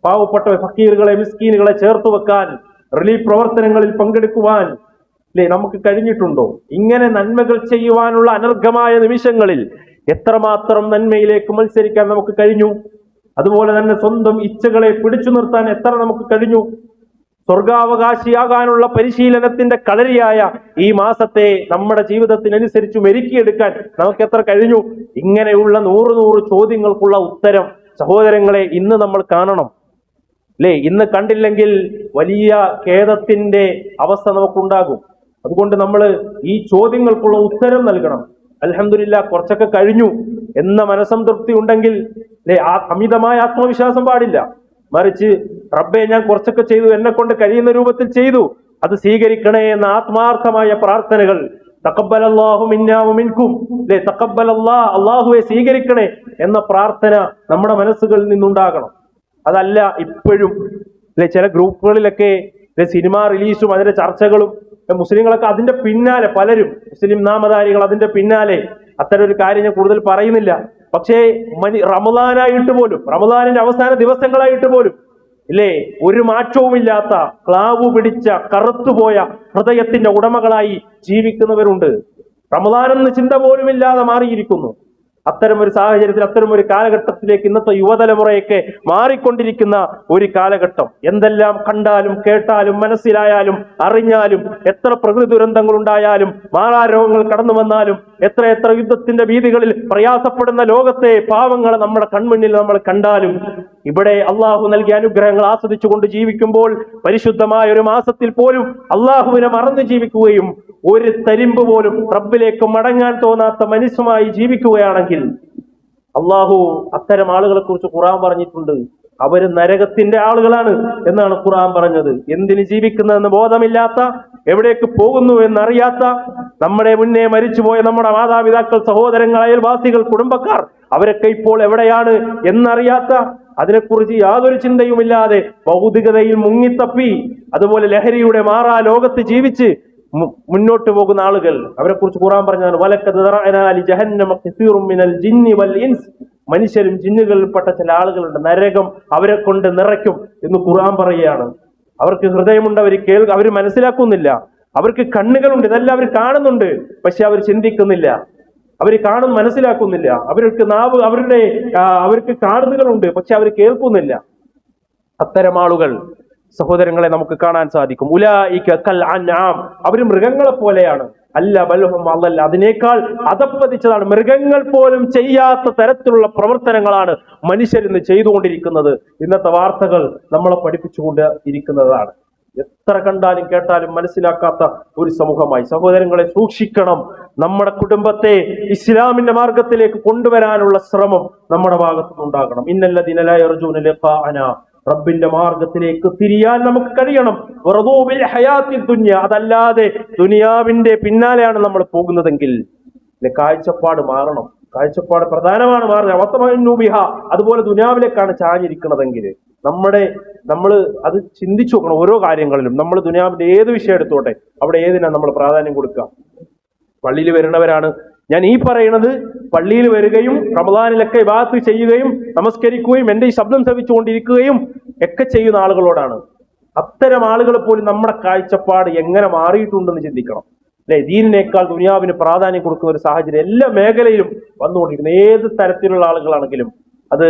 S1: പാവപ്പെട്ട ഫക്കീറുകളെ, മിസ്കീനുകളെ ചേർത്ത് വെക്കാൻ, റിലീഫ് പ്രവർത്തനങ്ങളിൽ പങ്കെടുക്കുവാൻ അല്ലെ നമുക്ക് കഴിഞ്ഞിട്ടുണ്ടോ? ഇങ്ങനെ നന്മകൾ ചെയ്യുവാനുള്ള അനർഘമായ നിമിഷങ്ങളിൽ എത്രമാത്രം നന്മയിലേക്ക് മത്സരിക്കാൻ നമുക്ക് കഴിഞ്ഞു? അതുപോലെ തന്നെ സ്വന്തം ഇച്ഛകളെ പിടിച്ചു നിർത്താൻ എത്ര നമുക്ക് കഴിഞ്ഞു? സ്വർഗാവകാശിയാകാനുള്ള പരിശീലനത്തിന്റെ കളരിയായ ഈ മാസത്തെ നമ്മുടെ ജീവിതത്തിനനുസരിച്ച് മെരുക്കിയെടുക്കാൻ നമുക്ക് എത്ര കഴിഞ്ഞു? ഇങ്ങനെയുള്ള 100 ചോദ്യങ്ങൾക്കുള്ള ഉത്തരം സഹോദരങ്ങളെ ഇന്ന് നമ്മൾ കാണണം. അല്ലെ, ഇന്ന് കണ്ടില്ലെങ്കിൽ വലിയ ഖേദത്തിന്റെ അവസ്ഥ നമുക്കുണ്ടാകും. അതുകൊണ്ട് നമ്മൾ ഈ ചോദ്യങ്ങൾക്കുള്ള ഉത്തരം നൽകണം. അൽഹംദുലില്ലാഹ്, കുറച്ചൊക്കെ കഴിഞ്ഞു എന്ന മനസംതൃപ്തി ഉണ്ടെങ്കിൽ അമിതമായ ആത്മവിശ്വാസം പാടില്ല. മറിച്ച് റബ്ബേ, ഞാൻ കുറച്ചൊക്കെ ചെയ്തു, എന്നെ കൊണ്ട് കഴിയുന്ന രൂപത്തിൽ ചെയ്തു, അത് സ്വീകരിക്കണേ എന്ന ആത്മാർത്ഥമായ പ്രാർത്ഥനകൾ, തഖബ്ബലല്ലാഹു മിന്നാ വമിൻകും, അല്ലേ, തഖബ്ബലല്ലാഹ്, അല്ലാഹുവേ സ്വീകരിക്കണേ എന്ന പ്രാർത്ഥന നമ്മുടെ മനസ്സുകളിൽ നിന്നുണ്ടാകണം. അതല്ല ഇപ്പോഴും അല്ലെ ചില ഗ്രൂപ്പുകളിലൊക്കെ സിനിമ റിലീസും അതിന്റെ ചർച്ചകളും, മുസ്ലിങ്ങളൊക്കെ അതിന്റെ പിന്നാലെ, പലരും മുസ്ലിം നാമധാരികൾ അതിന്റെ പിന്നാലെ, അത്തരം ഒരു കാര്യം ഞാൻ കൂടുതൽ പറയുന്നില്ല. പക്ഷേ റമദാനായിട്ട് പോലും, റമദാനിന്റെ അവസാന ദിവസങ്ങളായിട്ട് പോലും ഇല്ലേ, ഒരു മാറ്റവുമില്ലാത്ത ക്ലാവു പിടിച്ച കറുത്തുപോയ ഹൃദയത്തിന്റെ ഉടമകളായി ജീവിക്കുന്നവരുണ്ട്. റമദാനെന്ന് ചിന്ത പോലുമില്ലാതെ മാറിയിരിക്കുന്നു. അത്തരം ഒരു സാഹചര്യത്തിൽ, അത്തരം ഒരു കാലഘട്ടത്തിലേക്ക് ഇന്നത്തെ യുവതലമുറയൊക്കെ മാറിക്കൊണ്ടിരിക്കുന്ന ഒരു കാലഘട്ടം. എന്തെല്ലാം കണ്ടാലും കേട്ടാലും മനസ്സിലായാലും അറിഞ്ഞാലും, എത്ര പ്രകൃതി ദുരന്തങ്ങൾ ഉണ്ടായാലും, മാറാരോഗങ്ങൾ കടന്നു വന്നാലും, എത്ര യുദ്ധത്തിന്റെ ഭീതികളിൽ പ്രയാസപ്പെടുന്ന ലോകത്തെ പാവങ്ങളെ നമ്മുടെ കൺമുന്നിൽ നമ്മൾ കണ്ടാലും, ഇവിടെ അള്ളാഹു നൽകിയ അനുഗ്രഹങ്ങൾ ആസ്വദിച്ചുകൊണ്ട് ജീവിക്കുമ്പോൾ പരിശുദ്ധമായ ഒരു മാസത്തിൽ പോലും അള്ളാഹുവിനെ മറന്നു ജീവിക്കുകയും ഒരു തരിമ്പ് പോലും റബ്ബിലേക്ക് മടങ്ങാൻ തോന്നാത്ത മനുഷ്യമായി ജീവിക്കുകയാണെങ്കിൽ, അള്ളാഹു അത്തരം ആളുകളെ കുറിച്ച് ഖുർആൻ പറഞ്ഞിട്ടുണ്ട്, അവര് നരകത്തിന്റെ ആളുകളാണ് എന്നാണ് ഖുർആൻ പറഞ്ഞത്. എന്തിന് ജീവിക്കുന്നതെന്ന് ബോധമില്ലാത്ത, എവിടേക്ക് പോകുന്നു എന്നറിയാത്ത, നമ്മുടെ മുന്നേ മരിച്ചുപോയ നമ്മുടെ മാതാപിതാക്കൾ, സഹോദരങ്ങൾ, അയൽവാസികൾ, കുടുംബക്കാർ, അവരൊക്കെ ഇപ്പോൾ എവിടെയാണ് എന്നറിയാത്ത, അതിനെക്കുറിച്ച് യാതൊരു ചിന്തയുമില്ലാതെ ഭൗതികതയിൽ മുങ്ങിത്തപ്പി, അതുപോലെ ലഹരിയുടെ മാറാ ലോകത്ത് ജീവിച്ച് മുന്നോട്ട് പോകുന്ന ആളുകൾ, അവരെ കുറിച്ച് ഖുർആൻ പറഞ്ഞാണ്, വലഖദ് ദറഅനാ ലി ജഹന്നമ കസീറും മിനൽ ജിന്നി വൽ ഇൻസ്, മനുഷ്യരും ജിന്നുകളിൽപ്പെട്ട ചില ആളുകളുണ്ട്, നരകം അവരെ കൊണ്ട് നിറയ്ക്കും എന്ന് ഖുർആൻ പറയുകയാണ്. അവർക്ക് ഹൃദയമുണ്ട്, അവർ മനസ്സിലാക്കുന്നില്ല, അവർക്ക് കണ്ണുകളുണ്ട്, ഇതെല്ലാം അവർ കാണുന്നുണ്ട്, പക്ഷെ അവർ ചിന്തിക്കുന്നില്ല, അവർ മനസ്സിലാക്കുന്നില്ല. അവർക്ക് നാവ്, അവർക്ക് കാതുകളുണ്ട്, പക്ഷെ അവർ കേൾക്കുന്നില്ല. അത്തരം ആളുകൾ സഹോദരങ്ങളെ നമുക്ക് കാണാൻ സാധിക്കും. ഉലൈക കൽ അൻആം, അവർ മൃഗങ്ങളെ പോലെയാണ്. അല്ല ബൽഹും അല്ല, അതിനേക്കാൾ അധപ്പതിച്ചതാണ്. മൃഗങ്ങൾ പോലും ചെയ്യാത്ത തരത്തിലുള്ള പ്രവർത്തനങ്ങളാണ് മനുഷ്യരിന്ന് ചെയ്തുകൊണ്ടിരിക്കുന്നത്. ഇന്നത്തെ വാർത്തകൾ നമ്മളെ പഠിപ്പിച്ചുകൊണ്ട് ഇരിക്കുന്നതാണ്. എത്ര കണ്ടാലും കേട്ടാലും മനസ്സിലാക്കാത്ത ഒരു സമൂഹമായി. സഹോദരങ്ങളെ, സൂക്ഷിക്കണം. നമ്മുടെ കുടുംബത്തെ ഇസ്ലാമിന്റെ മാർഗത്തിലേക്ക് കൊണ്ടുവരാനുള്ള ശ്രമം നമ്മുടെ ഭാഗത്തുനിന്നുണ്ടാകണം. ഇന്നല്ലദീന ലാ യർജൂന ലിഖാഅനാ, റബ്ബിന്റെ മാർഗത്തിലേക്ക് തിരിയാൻ നമുക്ക് കഴിയണം. അതല്ലാതെ ദുനിയാവിന്റെ പിന്നാലെയാണ് നമ്മൾ പോകുന്നതെങ്കിൽ കാഴ്ചപ്പാട് മാറണം. കാഴ്ചപ്പാട് പ്രധാനമാണ് മാറുന്നത്. അതുപോലെ ദുനിയാവിലേക്കാണ് ചാഞ്ഞിരിക്കുന്നതെങ്കിൽ നമ്മൾ അത് ചിന്തിച്ചു നോക്കണം. ഓരോ കാര്യങ്ങളിലും നമ്മൾ ദുനിയാവിന്റെ ഏത് വിഷയം എടുത്തോട്ടെ, അവിടെ ഏതിനാണ് നമ്മൾ പ്രാധാന്യം കൊടുക്കുക? പള്ളിയിൽ വരുന്നവരാണ് ഞാൻ ഈ പറയുന്നത്. പള്ളിയിൽ വരികയും റമദാനിലൊക്കെ ഇബാദത്ത് ചെയ്യുകയും നമസ്കരിക്കുകയും എന്റെ ഈ ശബ്ദം ശ്രവിച്ചുകൊണ്ടിരിക്കുകയും ഒക്കെ ചെയ്യുന്ന ആളുകളോടാണ്. അത്തരം ആളുകൾ പോലും നമ്മുടെ കാഴ്ചപ്പാട് എങ്ങനെ മാറിയിട്ടുണ്ടെന്ന് ചിന്തിക്കണം. അല്ലെ, ദീനിനേക്കാൾ ദുനിയാവിന് പ്രാധാന്യം കൊടുക്കുന്ന ഒരു സാഹചര്യം എല്ലാ മേഖലയിലും വന്നുകൊണ്ടിരിക്കുന്നു. ഏത് തരത്തിലുള്ള ആളുകളാണെങ്കിലും, അത്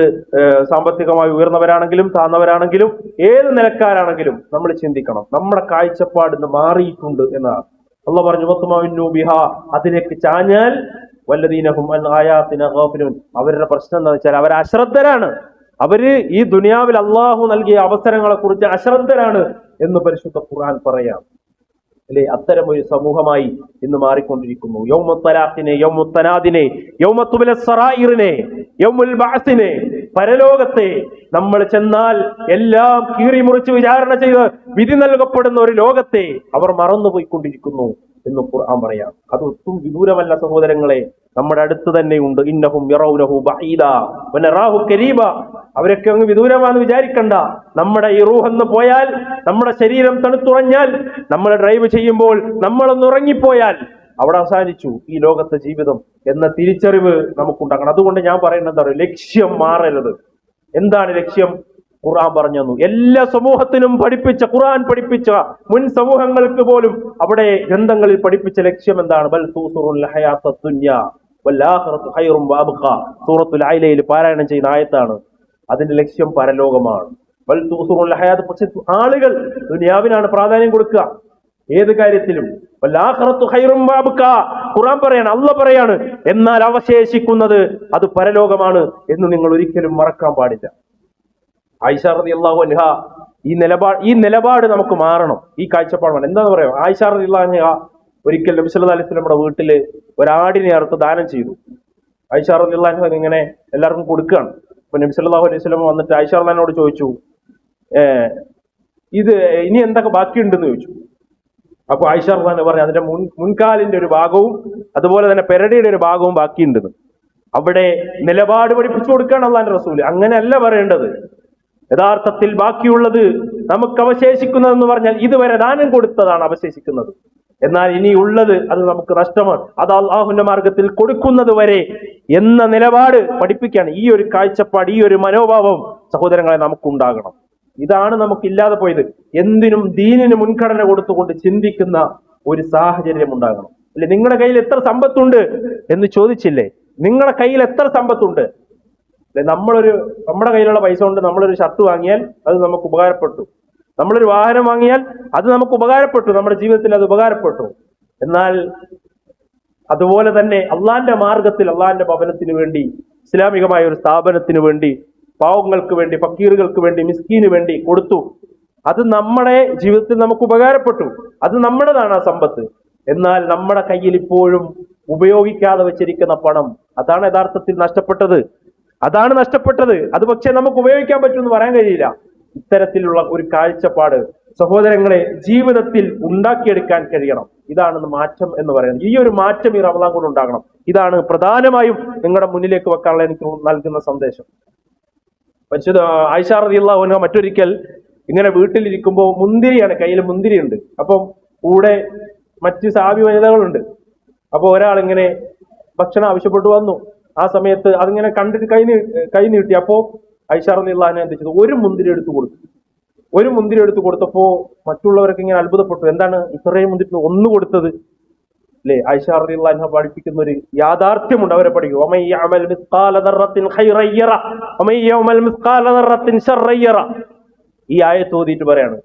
S1: സാമ്പത്തികമായി ഉയർന്നവരാണെങ്കിലും താഴ്ന്നവരാണെങ്കിലും ഏത് നിലക്കാരാണെങ്കിലും നമ്മൾ ചിന്തിക്കണം, നമ്മുടെ കാഴ്ചപ്പാട് ഇന്ന് മാറിയിട്ടുണ്ട് എന്നതാണ്. അള്ളാഹു പറഞ്ഞു വത്മഇന്നു ബിഹാ, അതിലേക്ക് ചാഞ്ഞാൽ വല്ലദീനഹും അൻ ആയാതിനാ ഗാഫിലൂൻ, അവരുടെ പ്രശ്നം എന്താ വെച്ചാൽ അവർ അശ്രദ്ധരാണ്. അവര് ഈ ദുനിയാവിൽ അള്ളാഹു നൽകിയ അവസരങ്ങളെ കുറിച്ച് അശ്രദ്ധരാണ് എന്ന് പരിശുദ്ധ ഖുർആൻ പറയാം. അല്ലെ, അത്തരം ഒരു സമൂഹമായി ഇന്ന് മാറിക്കൊണ്ടിരിക്കുന്നു. യൗമുത്തലാഖിനെ, യൗമുത്തനാദിനെ, യൗമത്തുബില സറായിറിനെ, യൗമുൽ ബഅസിനെ, പരലോകത്തെ നമ്മൾ ചെന്നാൽ എല്ലാം കീറി മുറിച്ച് വിചാരണ ചെയ്ത് വിധി നൽകപ്പെടുന്ന ഒരു ലോകത്തെ അവർ മറന്നുപോയിക്കൊണ്ടിരിക്കുന്നു എന്ന് ഖുർആൻ പറയാം. അത് ഒട്ടും വിദൂരമല്ല സഹോദരങ്ങളെ, നമ്മുടെ അടുത്ത് തന്നെ ഉണ്ട്. ഇന്നഹും യറൗനഹു ബഈദാ വനറാഹു ഖരീബ, അവരൊക്കെ അങ്ങ് വിദൂരമാണെന്ന് വിചാരിക്കണ്ട. നമ്മുടെ ഈ റൂഹ് എന്ന് പോയാൽ, നമ്മുടെ ശരീരം തണുത്തുറഞ്ഞാൽ, നമ്മൾ ഡ്രൈവ് ചെയ്യുമ്പോൾ നമ്മളൊന്ന് ഉറങ്ങിപ്പോയാൽ അവിടെ അവസാനിച്ചു ഈ ലോകത്തെ ജീവിതം എന്ന തിരിച്ചറിവ് നമുക്കുണ്ടാക്കണം. അതുകൊണ്ട് ഞാൻ പറയുന്നത് എന്താ പറയുക, ലക്ഷ്യം മാറരുത്. എന്താണ് ലക്ഷ്യം? ഖുർആൻ പറഞ്ഞു തന്നു. എല്ലാ സമൂഹത്തിനും പഠിപ്പിച്ച, ഖുർആൻ പഠിപ്പിച്ച, മുൻ സമൂഹങ്ങൾക്ക് പോലും അവിടെ ഗ്രന്ഥങ്ങളിൽ പഠിപ്പിച്ച ലക്ഷ്യം എന്താണ്? ബൽ തൂസിറുൽ ഹയാത്തദ് ദുനിയ വൽ ആഖിറതു ഖൈറും വഅബ്ഖാ, സൂറത്തുൽ അലയിൽ പാരായണം ചെയ്യുന്ന ആയത്താണ്. അതിന്റെ ലക്ഷ്യം പരലോകമാണ്. ബൽ തൂസിറുൽ ഹയാത്ത്, പക്ഷെ ആളുകൾ ദുനിയാവിനാണ് പ്രാധാന്യം കൊടുക്കുക ഏത് കാര്യത്തിലും. വൽ ആഖിറതു ഖൈറും വഅബ്ഖാ, ഖുർആൻ പറയാണ്, അല്ലാഹ് പറയാണ്, എന്നാൽ അവശേഷിക്കുന്നത് അത് പരലോകമാണ് എന്ന് നിങ്ങൾ ഒരിക്കലും മറക്കാൻ പാടില്ല. ആയിഷ റളിയല്ലാഹു അൻഹ ഈ നിലപാട് നമുക്ക് മാറണം, ഈ കാഴ്ചപ്പാട് വേണം. എന്താന്ന് പറയാം, ആയിഷ റളിയല്ലാഹു അൻഹ ഒരിക്കൽ നബി സല്ലല്ലാഹു അലൈഹി വസല്ലം നമ്മുടെ വീട്ടില് ഒരാടിനെ അറുത്ത് ദാനം ചെയ്തു. ആയിഷ റളിയല്ലാഹു അൻഹ ഇങ്ങനെ എല്ലാവർക്കും കൊടുക്കുകയാണ്. അപ്പൊ നബി സല്ലല്ലാഹു അലൈഹി വസല്ലം വന്നിട്ട് ആയിഷ റളിയല്ലാഹു ചോദിച്ചു, ഇത് ഇനി എന്തൊക്കെ ബാക്കിയുണ്ടെന്ന് ചോദിച്ചു. അപ്പൊ ആയിഷ റളിയല്ലാഹു പറഞ്ഞു, അതിന്റെ മുൻകാലിന്റെ ഒരു ഭാഗവും അതുപോലെ തന്നെ പെരടിയുടെ ഒരു ഭാഗവും ബാക്കിയുണ്ടെന്ന്. അവിടെ നിലപാട് പഠിപ്പിച്ചു കൊടുക്കുകയാണ് അള്ളാന്റെ റസൂല്. അങ്ങനെയല്ല പറയേണ്ടത്. യഥാർത്ഥത്തിൽ ബാക്കിയുള്ളത്, നമുക്ക് അവശേഷിക്കുന്നതെന്ന് പറഞ്ഞാൽ ഇതുവരെ ദാനം കൊടുത്തതാണ് അവശേഷിക്കുന്നത്. എന്നാൽ ഇനി ഉള്ളത് അത് നമുക്ക് നഷ്ടമാണ്, അത് അള്ളാഹുവിന്റെ മാർഗത്തിൽ കൊടുക്കുന്നത് വരെ എന്ന നിലപാട് പഠിപ്പിക്കുകയാണ്. ഈ ഒരു കാഴ്ചപ്പാട്, ഈ ഒരു മനോഭാവം സഹോദരങ്ങളെ നമുക്കുണ്ടാകണം. ഇതാണ് നമുക്കില്ലാതെ പോയത്. എന്തിനും ദീനിന് മുൻഗണന കൊടുത്തുകൊണ്ട് ചിന്തിക്കുന്ന ഒരു സാഹചര്യം ഉണ്ടാകണം. അല്ലെ, നിങ്ങളുടെ കയ്യിൽ എത്ര സമ്പത്തുണ്ട് എന്ന് ചോദിച്ചില്ലേ? നിങ്ങളുടെ കയ്യിൽ എത്ര സമ്പത്തുണ്ട്? നമ്മുടെ കയ്യിലുള്ള പൈസ കൊണ്ട് നമ്മളൊരു ഷർട്ട് വാങ്ങിയാൽ അത് നമുക്ക് ഉപകാരപ്പെട്ടു. നമ്മളൊരു വാഹനം വാങ്ങിയാൽ അത് നമുക്ക് ഉപകാരപ്പെട്ടു, നമ്മുടെ ജീവിതത്തിൽ അത് ഉപകാരപ്പെട്ടു. എന്നാൽ അതുപോലെ തന്നെ അള്ളാന്റെ മാർഗത്തിൽ, അള്ളാന്റെ ഭവനത്തിന് വേണ്ടി, ഇസ്ലാമികമായ ഒരു സ്ഥാപനത്തിന് വേണ്ടി, പാവങ്ങൾക്ക് വേണ്ടി, ഫക്കീറുകൾക്ക് വേണ്ടി, മിസ്കീന് വേണ്ടി കൊടുത്തു. അത് നമ്മുടെ ജീവിതത്തിൽ നമുക്ക് ഉപകാരപ്പെട്ടു. അത് നമ്മുടേതാണ് ആ സമ്പത്ത്. എന്നാൽ നമ്മുടെ കയ്യിൽ ഇപ്പോഴും ഉപയോഗിക്കാതെ വെച്ചിരിക്കുന്ന പണം, അതാണ് യഥാർത്ഥത്തിൽ നഷ്ടപ്പെട്ടത്. അതാണ് നഷ്ടപ്പെട്ടത്. അത് പക്ഷെ നമുക്ക് ഉപയോഗിക്കാൻ പറ്റുമെന്ന് പറയാൻ കഴിയില്ല. ഇത്തരത്തിലുള്ള ഒരു കാഴ്ചപ്പാട് സഹോദരങ്ങളെ ജീവിതത്തിൽ ഉണ്ടാക്കിയെടുക്കാൻ കഴിയണം. ഇതാണ് മാറ്റം എന്ന് പറയുന്നത്. ഈ ഒരു മാറ്റം ഈ റമദാൻ കൊണ്ട് ഉണ്ടാകണം. ഇതാണ് പ്രധാനമായും നിങ്ങളുടെ മുന്നിലേക്ക് വെക്കാനുള്ള എനിക്ക് നൽകുന്ന സന്ദേശം. പരിശുദ്ധ ആയിഷ റളിയല്ലാഹു അൻഹ മറ്റൊരിക്കൽ ഇങ്ങനെ വീട്ടിലിരിക്കുമ്പോൾ മുന്തിരിയാണ്, കയ്യിൽ മുന്തിരിയുണ്ട്. അപ്പം കൂടെ മറ്റ് സാബി വനിതകളുണ്ട്. അപ്പൊ ഒരാൾ ഇങ്ങനെ ഭക്ഷണം ആവശ്യപ്പെട്ടു വന്നു. ആ സമയത്ത് അതിങ്ങനെ കണ്ടിട്ട് കൈ നീട്ടി. അപ്പോ ആയിഷ റളിയല്ലാഹു അൻഹ എന്ത് ചെയ്തു? ഒരു മുന്തിരി എടുത്തു കൊടുത്തപ്പോ മറ്റുള്ളവരൊക്കെ ഇങ്ങനെ അത്ഭുതപ്പെട്ടു. എന്താണ് ഇത്രയും മുന്തിരി ഒന്ന് കൊടുത്തത്? അല്ലെ, ആയിഷ റളിയല്ലാഹു അൻഹ പഠിപ്പിക്കുന്ന ഒരു യാഥാർത്ഥ്യമുണ്ട്. അവരെ പഠിക്കും, വമൻ യഅമൽ മിസ്ഖാല ദർറത്തിൻ ഖൈറൻ യറ വമൻ യഅമൽ മിസ്ഖാല ദർറത്തിൻ ശർറൻ യറ. ഈ ആയത്ത് ഓതിയിട്ട് പറയാണ്,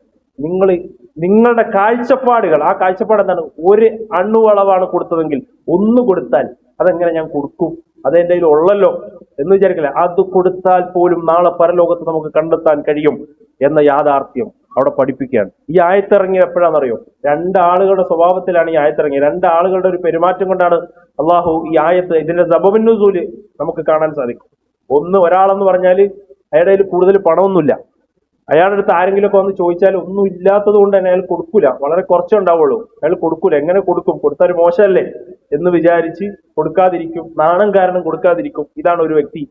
S1: നിങ്ങളുടെ കാഴ്ചപ്പാടുകൾ, ആ കാഴ്ചപ്പാട് എന്താണ്? ഒരു അണുവളവാണ് കൊടുത്തതെങ്കിൽ ഒന്ന് കൊടുത്താൽ അതെങ്ങനെ ഞാൻ കൊടുക്കും? അത് എൻ്റെ കയ്യിൽ ഉള്ളല്ലോ എന്ന് വിചാരിക്കില്ല. അത് കൊടുത്താൽ പോലും നാളെ പരലോകത്ത് നമുക്ക് കണ്ടെത്താൻ കഴിയും എന്ന യാഥാർത്ഥ്യം അവിടെ പഠിപ്പിക്കുകയാണ്. ഈ ആയത്തിറങ്ങിയത് എപ്പോഴാണെന്നറിയോ? രണ്ടാളുകളുടെ സ്വഭാവത്തിലാണ് ഈ ആയത്തിറങ്ങിയത്. രണ്ടാളുകളുടെ ഒരു പെരുമാറ്റം കൊണ്ടാണ് അള്ളാഹു ഈ ആയത്ത്, ഇതിന്റെ സബബുൻ നുസൂല് നമുക്ക് കാണാൻ സാധിക്കും. ഒരാളെന്ന് പറഞ്ഞാൽ അയാളുടെ കയ്യിൽ കൂടുതൽ പണമൊന്നുമില്ല. അയാളുടെ അടുത്ത് ആരെങ്കിലും ഒക്കെ വന്ന് ചോദിച്ചാൽ ഒന്നും ഇല്ലാത്തത് കൊണ്ട് തന്നെ അയാൾ കൊടുക്കൂല, വളരെ കുറച്ചേ ഉണ്ടാവുള്ളൂ. അയാൾ കൊടുക്കൂല. എങ്ങനെ കൊടുക്കും? കൊടുത്താൽ മോശമല്ലേ എന്ന് വിചാരിച്ച് കൊടുക്കാതിരിക്കും, നാണം കാരണം കൊടുക്കാതിരിക്കും. ഇതാണ് ഒരു വ്യക്തി.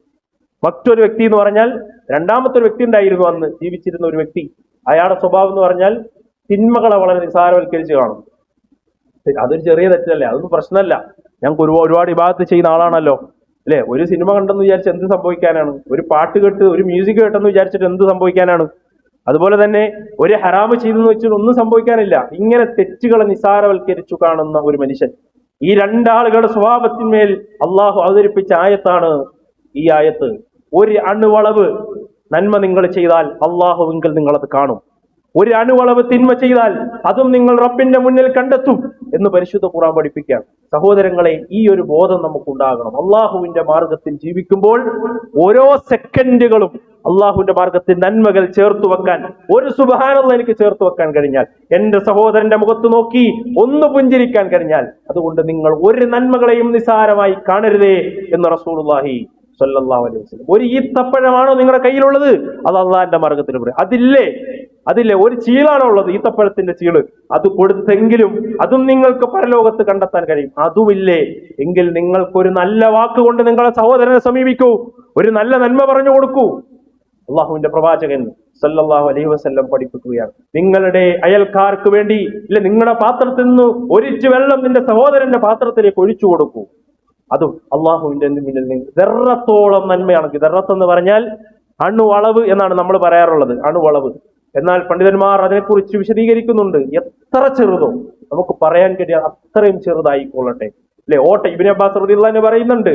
S1: മറ്റൊരു വ്യക്തി എന്ന് പറഞ്ഞാൽ, രണ്ടാമത്തെ ഒരു വ്യക്തി ഉണ്ടായിരുന്നു അന്ന് ജീവിച്ചിരുന്ന ഒരു വ്യക്തി. അയാളുടെ സ്വഭാവം എന്ന് പറഞ്ഞാൽ തിന്മകളെ വളരെ നിസാരവൽക്കരിച്ച് കാണും. അതൊരു ചെറിയ തെറ്റല്ലേ, അതൊന്നും പ്രശ്നമല്ല, ഞങ്ങൾക്ക് ഒരുപാട് ഇബാദത്ത് ചെയ്യുന്ന ആളാണല്ലോ, അല്ലെ? ഒരു സിനിമ കണ്ടെന്ന് വിചാരിച്ച് എന്ത് സംഭവിക്കാനാണ്? ഒരു പാട്ട് കേട്ട്, ഒരു മ്യൂസിക് കേട്ടെന്ന് വിചാരിച്ചിട്ട് എന്ത് സംഭവിക്കാനാണ്? അതുപോലെ തന്നെ ഒരു ഹറാമ് ചെയ്തെന്ന് വെച്ചാൽ ഒന്നും സംഭവിക്കാനില്ല. ഇങ്ങനെ തെറ്റുകളെ നിസാരവൽക്കരിച്ചു കാണുന്ന ഒരു മനുഷ്യൻ, ഈ രണ്ടാളുകളുടെ സ്വഭാവത്തിന്മേൽ അള്ളാഹു അവതരിപ്പിച്ച ആയത്താണ് ഈ ആയത്ത്. ഒരു അണുവളവ് നന്മ നിങ്ങൾ ചെയ്താൽ അള്ളാഹുവിങ്കൽ നിങ്ങളത് കാണും, ഒരു അണുവളവ് തിന്മ ചെയ്താൽ അതും നിങ്ങൾ റബ്ബിന്റെ മുന്നിൽ കണ്ടെത്തും എന്ന് പരിശുദ്ധ ഖുർആൻ പഠിപ്പിക്കുകയാണ്. സഹോദരങ്ങളെ, ഈ ഒരു ബോധം നമുക്കുണ്ടാകണം. അള്ളാഹുവിന്റെ മാർഗത്തിൽ ജീവിക്കുമ്പോൾ ഓരോ സെക്കൻഡുകളും അള്ളാഹുവിന്റെ മാർഗത്തിൽ നന്മകൾ ചേർത്തു വെക്കാൻ, ഒരു സുബ്ഹാനല്ലാഹ് എനിക്ക് ചേർത്ത് വെക്കാൻ കഴിഞ്ഞാൽ, എന്റെ സഹോദരന്റെ മുഖത്ത് നോക്കി ഒന്ന് പുഞ്ചിരിക്കാൻ കഴിഞ്ഞാൽ, അതുകൊണ്ട് നിങ്ങൾ ഒരു നന്മകളെയും നിസാരമായി കാണരുതേ എന്ന് റസൂലുള്ളാഹി സ്വല്ലല്ലാഹു അലൈഹി വസല്ലം. ഒരു ഈത്തപ്പഴമാണോ നിങ്ങളുടെ കയ്യിലുള്ളത്, അത് അള്ളാഹിന്റെ മാർഗത്തിൽ പറയും. അതില്ലേ ഒരു ചീളാണോ ഉള്ളത്, ഈത്തപ്പഴത്തിന്റെ ചീള്, അത് കൊടുത്തെങ്കിലും അതും നിങ്ങൾക്ക് പരലോകത്ത് കണ്ടെത്താൻ കഴിയും. അതുമില്ലേ എങ്കിൽ നിങ്ങൾക്കൊരു നല്ല വാക്കുകൊണ്ട് നിങ്ങളെ സഹോദരനെ സമീപിക്കൂ, ഒരു നല്ല നന്മ പറഞ്ഞു കൊടുക്കൂ. അള്ളാഹുവിന്റെ പ്രവാചകൻ സല്ലല്ലാഹു അലൈഹി വസല്ലം പഠിപ്പിക്കുകയാണ്, നിങ്ങളുടെ അയൽക്കാർക്ക് വേണ്ടി നിങ്ങളുടെ പാത്രത്തിൽ നിന്ന് ഒരിച്ചു വെള്ളം നിന്റെ സഹോദരന്റെ പാത്രത്തിലേക്ക് ഒഴിച്ചു കൊടുക്കൂ. അതും അള്ളാഹുവിന്റെ മുന്നിൽ ദർറത്തോളം നന്മയാണെങ്കിൽ, ദർറത്ത് എന്ന് പറഞ്ഞാൽ അണുവളവ് എന്നാണ് നമ്മൾ പറയാറുള്ളത്, അണുവളവ്. എന്നാൽ പണ്ഡിതന്മാർ അതിനെക്കുറിച്ച് വിശദീകരിക്കുന്നുണ്ട്. എത്ര ചെറുതോ നമുക്ക് പറയാൻ കഴിയാൻ അത്രയും ചെറുതായിക്കൊള്ളട്ടെ. ഓട്ട ഇബ്നു അബ്ബാസ് റളിയല്ലാഹു അൻഹു പറയുന്നുണ്ട്,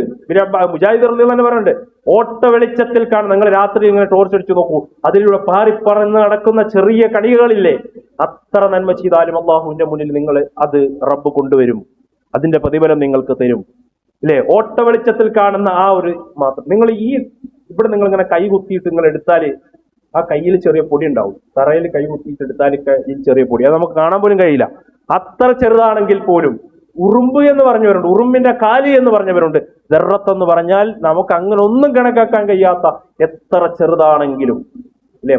S1: മുജാഹിദ് റളിയല്ലാഹു അൻഹു പറയുന്നുണ്ട്, ഓട്ട വെളിച്ചത്തിൽ കാണുന്ന, നിങ്ങൾ രാത്രി ഇങ്ങനെ ടോർച്ച് അടിച്ചു നോക്കൂ, അതിലൂടെ പാറിപ്പറന്ന് നടക്കുന്ന ചെറിയ കണികകളില്ലേ, അത്ര നന്മ ചെയ്താലും അള്ളാഹുവിന്റെ മുന്നിൽ നിങ്ങൾ അത് റബ്ബ് കൊണ്ടുവരും, അതിന്റെ പ്രതിഫലം നിങ്ങൾക്ക് തരും. ഓട്ട വെളിച്ചത്തിൽ കാണുന്ന ആ ഒരു മാത്രം. നിങ്ങൾ ഇവിടെ നിങ്ങൾ ഇങ്ങനെ കൈ കുത്തിയിട്ട് നിങ്ങൾ എടുത്താല് ആ കയ്യിൽ ചെറിയ പൊടി ഉണ്ടാവും, തറയിൽ കൈ കുത്തിയിട്ട് എടുത്താൽ കയ്യിൽ ചെറിയ പൊടി, അത് നമുക്ക് കാണാൻ പോലും കഴിയില്ല. അത്ര ചെറുതാണെങ്കിൽ പോലും ഉറുമ്പ് എന്ന് പറഞ്ഞവരുണ്ട്, ഉറുമ്പിന്റെ കാലി എന്ന് പറഞ്ഞവരുണ്ട്. ദർറത്ത് എന്ന് പറഞ്ഞാൽ നമുക്ക് അങ്ങനെ ഒന്നും കണക്കാക്കാൻ കഴിയാത്ത എത്ര ചെറുതാണെങ്കിലും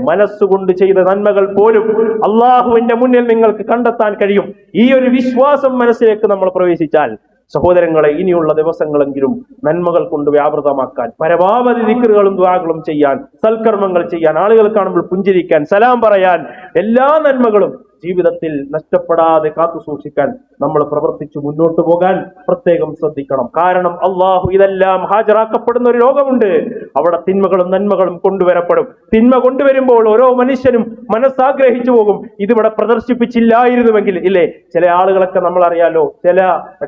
S1: മനസ്സുകൊണ്ട് ചെയ്ത നന്മകൾ പോലും അള്ളാഹുവിന്റെ മുന്നിൽ നിങ്ങൾക്ക് കണ്ടെത്താൻ കഴിയും. ഈ ഒരു വിശ്വാസം മനസ്സിലേക്ക് നമ്മൾ പ്രവേശിച്ചാൽ സഹോദരങ്ങളെ, ഇനിയുള്ള ദിവസങ്ങളെങ്കിലും നന്മകൾ കൊണ്ട് വ്യാപൃതമാക്കാൻ, പരമാവധി ദിക്റുകളും ദുആകളും ചെയ്യാൻ, സൽക്കർമ്മങ്ങൾ ചെയ്യാൻ, ആളുകൾ കാണുമ്പോൾ പുഞ്ചിരിക്കാൻ, സലാം പറയാൻ, എല്ലാ നന്മകളും ജീവിതത്തിൽ നഷ്ടപ്പെടാതെ കാത്തു സൂക്ഷിക്കാൻ നമ്മൾ പ്രവർത്തിച്ചു മുന്നോട്ട് പോകാൻ പ്രത്യേകം ശ്രദ്ധിക്കണം. കാരണം അള്ളാഹു ഇതെല്ലാം ഹാജരാക്കപ്പെടുന്ന ഒരു ലോകമുണ്ട്, അവിടെ തിന്മകളും നന്മകളും കൊണ്ടുവരപ്പെടും. തിന്മ കൊണ്ടുവരുമ്പോൾ ഓരോ മനുഷ്യനും മനസ്സാഗ്രഹിച്ചു പോകും, ഇതിവിടെ പ്രദർശിപ്പിച്ചില്ലായിരുന്നുവെങ്കിൽ. ചില ആളുകളൊക്കെ നമ്മൾ അറിയാലോ, ചില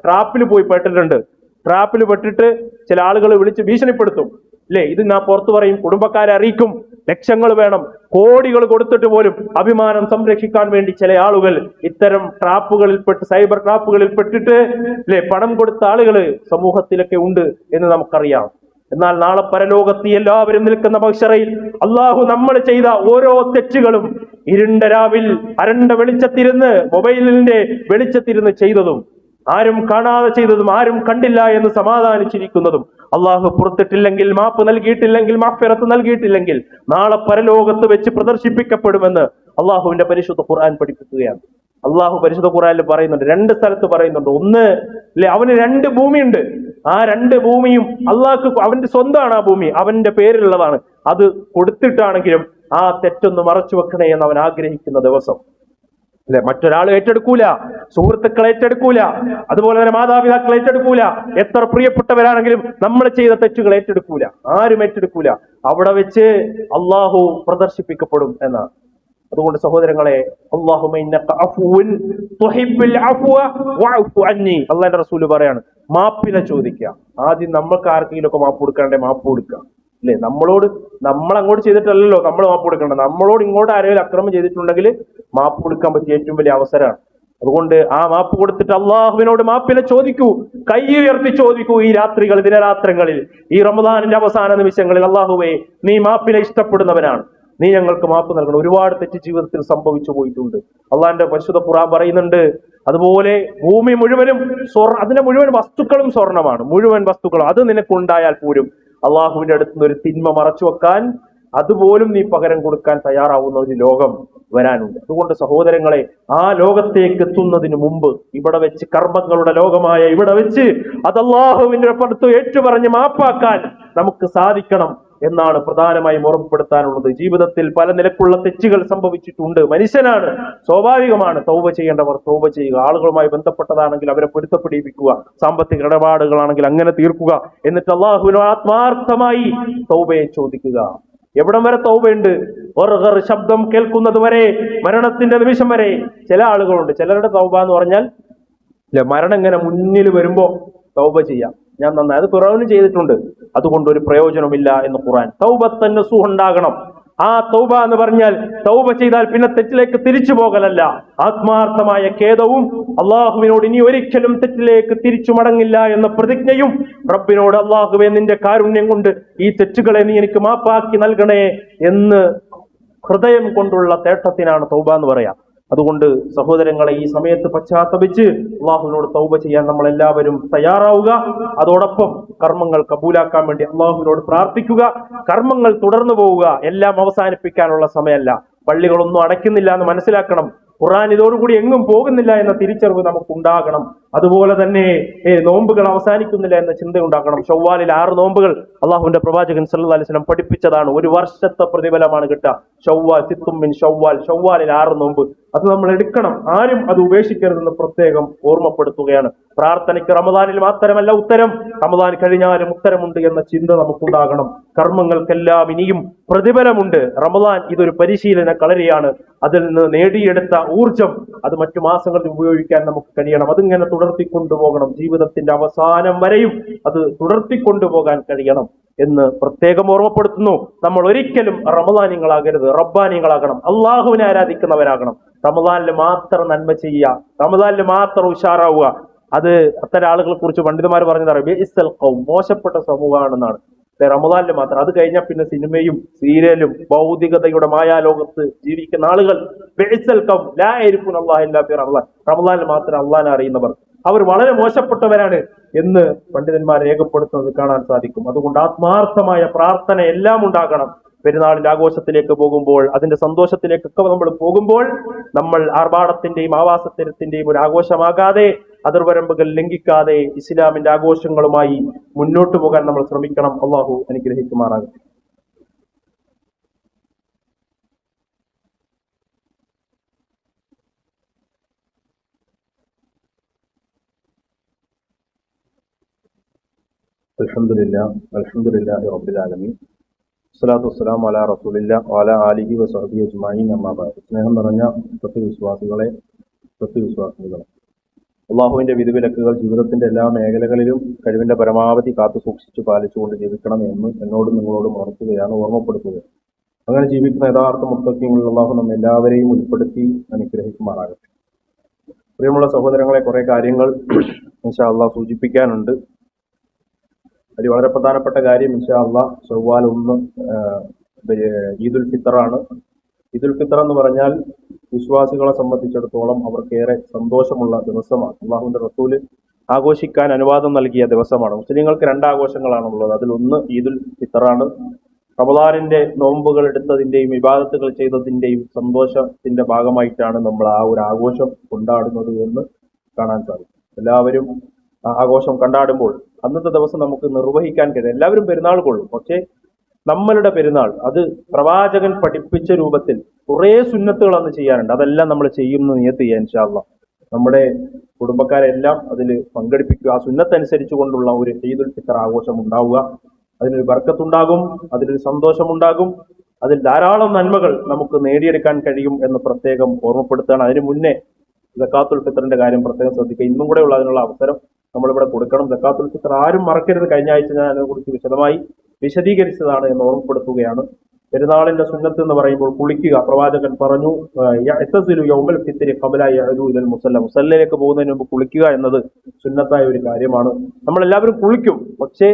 S1: ട്രാപ്പിൽ പോയി പെട്ടിട്ടുണ്ട്. ട്രാപ്പിൽ പെട്ടിട്ട് ചില ആളുകൾ വിളിച്ച് ഭീഷണിപ്പെടുത്തും. ഇത് ഞാൻ പുറത്തു പറയും, കുടുംബക്കാരെ അറിയിക്കും, ലക്ഷങ്ങൾ വേണം, കോടികൾ കൊടുത്തിട്ട് പോലും അഭിമാനം സംരക്ഷിക്കാൻ വേണ്ടി ചില ആളുകൾ ഇത്തരം ട്രാപ്പുകളിൽപ്പെട്ട്, സൈബർ ട്രാപ്പുകളിൽ പെട്ടിട്ട് പണം കൊടുത്ത ആളുകൾ സമൂഹത്തിലൊക്കെ ഉണ്ട് എന്ന് നമുക്കറിയാം. എന്നാൽ നാളെ പരലോകത്ത് എല്ലാവരും നിൽക്കുന്ന മഹ്ശറയിൽ അള്ളാഹു നമ്മൾ ചെയ്ത ഓരോ തെറ്റുകളും ഇരുണ്ട രാവിൽ അരണ്ട വെളിച്ചത്തിരുന്ന്, മൊബൈലിന്റെ വെളിച്ചത്തിരുന്ന് ചെയ്തതും, ആരും കാണാതെ ചെയ്തതും, ആരും കണ്ടില്ല എന്ന് സമാധാനിച്ചിരിക്കുന്നതും, അള്ളാഹു പുറത്തിട്ടില്ലെങ്കിൽ, മാപ്പ് നൽകിയിട്ടില്ലെങ്കിൽ, മഗ്ഫിറത്ത് നൽകിയിട്ടില്ലെങ്കിൽ നാളെ പരലോകത്ത് വെച്ച് പ്രദർശിപ്പിക്കപ്പെടുമെന്ന് അള്ളാഹുവിന്റെ പരിശുദ്ധ ഖുർആൻ പഠിപ്പിക്കുകയാണ്. അള്ളാഹു പരിശുദ്ധ ഖുർആനിൽ പറയുന്നുണ്ട്, രണ്ട് സ്ഥലത്ത് പറയുന്നുണ്ട്. ഒന്ന്, അവന് രണ്ട് ഭൂമിയുണ്ട്, ആ രണ്ട് ഭൂമിയും അള്ളാഹ്ക്ക് അവന്റെ സ്വന്തമാണ്. ആ ഭൂമി അവന്റെ പേരിലുള്ളതാണ്. അത് കൊടുത്തിട്ടാണെങ്കിലും ആ തെറ്റൊന്ന് മറച്ചു വെക്കണേ എന്ന് അവൻ ആഗ്രഹിക്കുന്ന ദിവസം മറ്റൊരാൾ ഏറ്റെടുക്കൂല, സുഹൃത്തുക്കൾ ഏറ്റെടുക്കൂല, അതുപോലെ തന്നെ മാതാപിതാക്കൾ ഏറ്റെടുക്കൂല, എത്ര പ്രിയപ്പെട്ടവരാണെങ്കിലും നമ്മൾ ചെയ്ത തെറ്റുകൾ ഏറ്റെടുക്കൂല, ആരും ഏറ്റെടുക്കൂല. അവിടെ വെച്ച് അള്ളാഹു പ്രദർശിപ്പിക്കപ്പെടും എന്നാണ്. അതുകൊണ്ട് സഹോദരങ്ങളെ, അള്ളാഹുവിന്റെ റസൂല് പറയാണ്, മാപ്പിനെ ചോദിക്കുക. ആദ്യം നമ്മൾക്ക് ആർക്കെങ്കിലും ഒക്കെ മാപ്പ് കൊടുക്കാണ്ടേ മാപ്പ് കൊടുക്കുക. നമ്മൾ അങ്ങോട്ട് ചെയ്തിട്ടല്ലല്ലോ നമ്മൾ മാപ്പ് കൊടുക്കേണ്ടത്. നമ്മളോട് ഇങ്ങോട്ട് ആരെങ്കിലും അക്രമം ചെയ്തിട്ടുണ്ടെങ്കിൽ മാപ്പ് കൊടുക്കാൻ പറ്റിയ ഏറ്റവും വലിയ അവസരമാണ്. അതുകൊണ്ട് ആ മാപ്പ് കൊടുത്തിട്ട് അള്ളാഹുവിനോട് മാപ്പിനെ ചോദിക്കൂ, കൈ ഉയർത്തി ചോദിക്കൂ. ഈ രാത്രികൾ, ദിനരാത്രങ്ങളിൽ, ഈ റമദാനിന്റെ അവസാന നിമിഷങ്ങളിൽ, അള്ളാഹുവേ, നീ മാപ്പിനെ ഇഷ്ടപ്പെടുന്നവനാണ്, നീ ഞങ്ങൾക്ക് മാപ്പ് നൽകണം. ഒരുപാട് തെറ്റ് ജീവിതത്തിൽ സംഭവിച്ചു പോയിട്ടുണ്ട്. അള്ളാഹിന്റെ പരിശുദ്ധ ഖുർആൻ പറയുന്നുണ്ട്, അതുപോലെ ഭൂമി മുഴുവനും അതിന്റെ മുഴുവൻ വസ്തുക്കളും സ്വർണമാണ്, മുഴുവൻ വസ്തുക്കളും. അത് നിനക്കുണ്ടായാൽ പോലും അള്ളാഹുവിന്റെ അടുത്ത് നിന്ന് ഒരു തിന്മ മറച്ചു വെക്കാൻ, അതുപോലും നീ പകരം കൊടുക്കാൻ തയ്യാറാവുന്ന ഒരു ലോകം വരാനുണ്ട്. അതുകൊണ്ട് സഹോദരങ്ങളെ, ആ ലോകത്തേക്ക് എത്തുന്നതിന് മുമ്പ് ഇവിടെ വെച്ച്, കർമ്മങ്ങളുടെ ലോകമായ ഇവിടെ വെച്ച് അത് അള്ളാഹുവിന്റെ അടുത്ത് ഏറ്റുപറഞ്ഞ് മാപ്പാക്കാൻ നമുക്ക് സാധിക്കണം എന്നാണ് പ്രധാനമായും ഓർമ്മപ്പെടുത്താനുള്ളത്. ജീവിതത്തിൽ പല നിലക്കുള്ള തെറ്റുകൾ സംഭവിച്ചിട്ടുണ്ട്, മനുഷ്യനാണ്, സ്വാഭാവികമാണ്. തൗബ ചെയ്യേണ്ടവർ തൗബ ചെയ്യുക, ആളുകളുമായി ബന്ധപ്പെട്ടതാണെങ്കിൽ അവരെ പൊരുത്തപ്പെടിപ്പിക്കുക, സാമ്പത്തിക ഇടപാടുകളാണെങ്കിൽ അങ്ങനെ തീർക്കുക, എന്നിട്ട് അള്ളാഹുവിനോട് ആത്മാർത്ഥമായി തൗബയെ ചോദിക്കുക. എവിടം വരെ തൗബയുണ്ട്? ശബ്ദം കേൾക്കുന്നത് വരെ, മരണത്തിന്റെ നിമിഷം വരെ. ചില ആളുകളുണ്ട്, ചിലരുടെ തൗബ എന്ന് പറഞ്ഞാൽ മരണം ഇങ്ങനെ മുന്നിൽ വരുമ്പോ തൗബ ചെയ്യാം, ഞാൻ നന്നായി. അത് ഖുർആനും ചെയ്തിട്ടുണ്ട്. അതുകൊണ്ട് ഒരു പ്രയോജനമില്ല എന്ന് ഖുർആൻ. തൗബത്തൻ നസൂഹ് ഉണ്ടാകണം. ആ തൗബ എന്ന് പറഞ്ഞാൽ തൗബ ചെയ്താൽ പിന്നെ തെറ്റിലേക്ക് തിരിച്ചു പോകലല്ല, ആത്മാർത്ഥമായ ഖേദവും അള്ളാഹുവിനോട് ഇനി ഒരിക്കലും തെറ്റിലേക്ക് തിരിച്ചു മടങ്ങില്ല എന്ന പ്രതിജ്ഞയും, റബ്ബിനോട് അള്ളാഹുവേ നിന്റെ കാരുണ്യം കൊണ്ട് ഈ തെറ്റുകളെ നീ എനിക്ക് മാപ്പാക്കി നൽകണേ എന്ന് ഹൃദയം കൊണ്ടുള്ള തേട്ടത്തിനാണ് തൗബ എന്ന് പറയാം. അതുകൊണ്ട് സഹോദരങ്ങളെ, ഈ സമയത്ത് പശ്ചാത്തപിച്ച് അള്ളാഹുവിനോട് തൗബ ചെയ്യാൻ നമ്മൾ എല്ലാവരും തയ്യാറാവുക. അതോടൊപ്പം കർമ്മങ്ങൾ കബൂലാക്കാൻ വേണ്ടി അള്ളാഹുവിനോട് പ്രാർത്ഥിക്കുക. കർമ്മങ്ങൾ തുടർന്നു പോവുക. എല്ലാം അവസാനിപ്പിക്കാനുള്ള സമയമല്ല. പള്ളികളൊന്നും അടയ്ക്കുന്നില്ല എന്ന് മനസ്സിലാക്കണം. ഖുർആൻ ഇതോടുകൂടി എങ്ങും പോകുന്നില്ല എന്ന തിരിച്ചറിവ് നമുക്കുണ്ടാകണം. അതുപോലെ തന്നെ നോമ്പുകൾ അവസാനിക്കുന്നില്ല എന്ന ചിന്ത ഉണ്ടാക്കണം. ഷവ്വാലിൽ 6 നോമ്പുകൾ അള്ളാഹുവിന്റെ പ്രവാചകൻ സല്ലല്ലാഹു അലൈഹി വസല്ലം പഠിപ്പിച്ചതാണ്. ഒരു വർഷത്തെ പ്രതിഫലമാണ് കിട്ടുക. ഷവ്വാൽ സിത്തും മിൻ ഷവ്വാൽ, ഷവ്വാലിൽ 6 നോമ്പ് അത് നമ്മൾ എടുക്കണം. ആരും അത് ഉപേക്ഷിക്കരുതെന്ന് പ്രത്യേകം ഓർമ്മപ്പെടുത്തുകയാണ്. പ്രാർത്ഥനയ്ക്ക് റമദാനിൽ മാത്രമല്ല ഉത്തരം, റമദാൻ കഴിഞ്ഞാലും ഉത്തരമുണ്ട് എന്ന ചിന്ത നമുക്കുണ്ടാകണം. കർമ്മങ്ങൾക്കെല്ലാം ഇനിയും പ്രതിഫലമുണ്ട്. റമദാൻ ഇതൊരു പരിശീലന കളരിയാണ്. അതിൽ നിന്ന് നേടിയെടുത്ത ഊർജം അത് മറ്റു മാസങ്ങളിൽ ഉപയോഗിക്കാൻ നമുക്ക് കഴിയണം. അതിങ്ങനെ തുടർത്തിക്കൊണ്ടുപോകണം. ജീവിതത്തിന്റെ അവസാനം വരെയും അത് തുടർത്തിക്കൊണ്ടുപോകാൻ കഴിയണം എന്ന് പ്രത്യേകം ഓർമ്മപ്പെടുത്തുന്നു. നമ്മൾ ഒരിക്കലും റമദാനികളാകരുത്, റബ്ബാനികളാകണം. അള്ളാഹുവിനെ ആരാധിക്കുന്നവരാകണം. റമദാനിൽ മാത്രം നന്മ ചെയ്യുക, റമദാനിൽ മാത്രം ഉഷാറാവുക. അത് അത്തരം ആളുകളെ കുറിച്ച് പണ്ഡിതന്മാർ പറഞ്ഞതാണ്, മോശപ്പെട്ട സമൂഹമാണെന്നാണ്. റമദാനിൽ മാത്രം. അത് കഴിഞ്ഞാൽ പിന്നെ സിനിമയും സീരിയലും ഭൗതികതയുടെ മായാലോകത്ത് ജീവിക്കുന്ന ആളുകൾ റമദാനിൽ മാത്രം അള്ളാഹിനെ അറിയുന്നവർ, അവർ വളരെ മോശപ്പെട്ടവരാണ് എന്ന് പണ്ഡിതന്മാർ രേഖപ്പെടുത്തുന്നത് കാണാൻ സാധിക്കും. അതുകൊണ്ട് ആത്മാർത്ഥമായ പ്രാർത്ഥന എല്ലാം ഉണ്ടാകണം. പെരുന്നാളിന്റെ ആഘോഷത്തിലേക്ക് പോകുമ്പോൾ, അതിന്റെ സന്തോഷത്തിലേക്കൊക്കെ നമ്മൾ പോകുമ്പോൾ, നമ്മൾ ആർഭാടത്തിന്റെയും ആവാസത്തിന്റെയും ഒരു ആഘോഷമാകാതെ, അതിർവരമ്പുകൾ ലംഘിക്കാതെ ഇസ്ലാമിന്റെ ആഘോഷങ്ങളുമായി മുന്നോട്ട് പോകാൻ നമ്മൾ ശ്രമിക്കണം. അള്ളാഹു അനുഗ്രഹിക്കുമാറാകട്ടെ. അൽഹംദുലില്ലാഹി റബ്ബിൽ ആലമീൻ, വസ്സലാത്തു വസ്സലാമു അലാ റസൂലില്ലാഹി വഅലാ ആലിഹി വസഹ്ബിഹി അജ്മഈൻ, അമ്മാ ബഅദ്. സ്നേഹം നിറഞ്ഞ സത്യവിശ്വാസികളെ, അള്ളാഹുവിന്റെ വിധിവിലക്കുകൾ ജീവിതത്തിന്റെ എല്ലാ മേഖലകളിലും കഴിവിന്റെ പരമാവധി കാത്തു സൂക്ഷിച്ചു പാലിച്ചുകൊണ്ട് ജീവിക്കണം എന്ന് എന്നോടും നിങ്ങളോടും ഓർമ്മപ്പെടുത്തുക. അങ്ങനെ ജീവിക്കുന്ന യഥാർത്ഥ മുത്തഖീങ്ങളിൽ അള്ളാഹു നമ്മെ എല്ലാവരെയും ഉൾപ്പെടുത്തി അനുഗ്രഹിക്കുമാറാകട്ടെ. പ്രിയമുള്ള സഹോദരങ്ങളെ, കുറെ കാര്യങ്ങൾ ഇൻഷാ അള്ളാഹ് സൂചിപ്പിക്കാനുണ്ട്. അതിൽ വളരെ പ്രധാനപ്പെട്ട കാര്യം ഇൻഷാ അള്ളാഹ് ശവ്വാൽ 1 ഈദുൽ ഫിത്തറാണ്. ഈദുൽ ഫിത്തർ എന്ന് പറഞ്ഞാൽ വിശ്വാസികളെ സംബന്ധിച്ചിടത്തോളം അവർക്കേറെ സന്തോഷമുള്ള ദിവസമാണ്. അള്ളാഹുവിന്റെ റസൂല് ആഘോഷിക്കാൻ അനുവാദം നൽകിയ ദിവസമാണ്. മുസ്ലിങ്ങൾക്ക് 2 ആഘോഷങ്ങളാണുള്ളത്. അതിലൊന്ന് ഈദുൽ ഫിത്തറാണ്. റമദാനിന്റെ നോമ്പുകൾ എടുത്തതിന്റെയും ഇബാദത്തുകൾ ചെയ്തതിന്റെയും സന്തോഷത്തിന്റെ ഭാഗമായിട്ടാണ് നമ്മൾ ആ ഒരു ആഘോഷം കൊണ്ടാടുന്നത് എന്ന് കാണാൻ സാധിക്കും. എല്ലാവരും ആഘോഷം കൊണ്ടാടുമ്പോൾ അന്നത്തെ ദിവസം നമുക്ക് നിർവഹിക്കാൻ കഴിയും. എല്ലാവരും പെരുന്നാൾ കൊള്ളും, പക്ഷേ നമ്മളുടെ പെരുന്നാൾ അത് പ്രവാചകൻ പഠിപ്പിച്ച രൂപത്തിൽ കുറെ സുന്നത്തുകൾ അന്ന് ചെയ്യാനുണ്ട്. അതെല്ലാം നമ്മൾ ചെയ്യുന്ന നിയത്ത് ചെയ്യാൻ ഇൻഷാ അല്ലാഹ്. നമ്മുടെ കുടുംബക്കാരെല്ലാം അതിൽ പങ്കെടുപ്പിക്കുക. ആ സുന്നത്തനുസരിച്ച് കൊണ്ടുള്ള ഒരു ഈദുൽ ഫിത്തർ ആഘോഷം ഉണ്ടാവുക. അതിനൊരു ബർക്കത്തുണ്ടാകും, അതിലൊരു സന്തോഷമുണ്ടാകും, അതിൽ ധാരാളം നന്മകൾ നമുക്ക് നേടിയെടുക്കാൻ കഴിയും എന്ന് പ്രത്യേകം ഓർമ്മപ്പെടുത്തുകയാണ്. അതിനു മുന്നേ സക്കാത്തുൽ ഫിത്തറിന്റെ കാര്യം പ്രത്യേകം ശ്രദ്ധിക്കുക. ഇന്നും കൂടെ ഉള്ള അതിനുള്ള അവസരം നമ്മളിവിടെ കൊടുക്കണം. സക്കാത്തുൽ ഫിത്തർ ആരും മറക്കരുത്. കഴിഞ്ഞ ആഴ്ച ഞാൻ അതിനെക്കുറിച്ച് വിശദമായി വിശദീകരിച്ചതാണ് എന്ന് ഓർമ്മപ്പെടുത്തുകയാണ്. പെരുന്നാളിന്റെ സുന്നത്ത് എന്ന് പറയുമ്പോൾ കുളിക്കുക. പ്രവാചകൻ പറഞ്ഞു, യൗമൽ ഫിത്രി ഖബല യഅദു ഇലൽ മുസല്ല, മുസല്ലയിലേക്ക് പോകുന്നതിന് മുമ്പ് കുളിക്കുക എന്നത് സുന്നത്തായ ഒരു കാര്യമാണ്. നമ്മളെല്ലാവരും കുളിക്കും, പക്ഷേ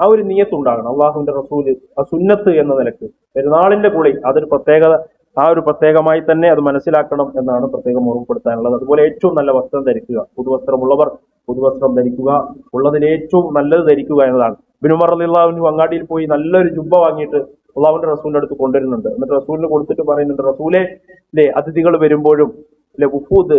S1: ആ ഒരു നിയത്ത് ഉണ്ടാകണം. അള്ളാഹുവിന്റെ റസൂല് ആ സുന്നത്ത് എന്ന നിലക്ക് പെരുന്നാളിന്റെ കുളി അതൊരു പ്രത്യേകത, ആ ഒരു പ്രത്യേകമായി തന്നെ അത് മനസ്സിലാക്കണം എന്നാണ് പ്രത്യേകം ഓർമ്മപ്പെടുത്താനുള്ളത്. അതുപോലെ ഏറ്റവും നല്ല വസ്ത്രം ധരിക്കുക. പുതുവസ്ത്രമുള്ളവർ പുതുവസ്ത്രം ധരിക്കുക. ഉള്ളതിൽ ഏറ്റവും നല്ലത് ധരിക്കുക എന്നതാണ്. ഇബ്നു ഉമർ റളിയല്ലാഹു അൻഹു അങ്ങാടിയിൽ പോയി നല്ലൊരു ജുബ്ബ വാങ്ങിയിട്ട് അള്ളാഹുവിന്റെ റസൂലിന്റെ അടുത്ത് കൊണ്ടുവരുന്നുണ്ട്. എന്നിട്ട് റസൂലിന് കൊടുത്തിട്ട് പറയുന്നുണ്ട്, റസൂലെ അതിഥികൾ വരുമ്പോഴും വുഫൂദ്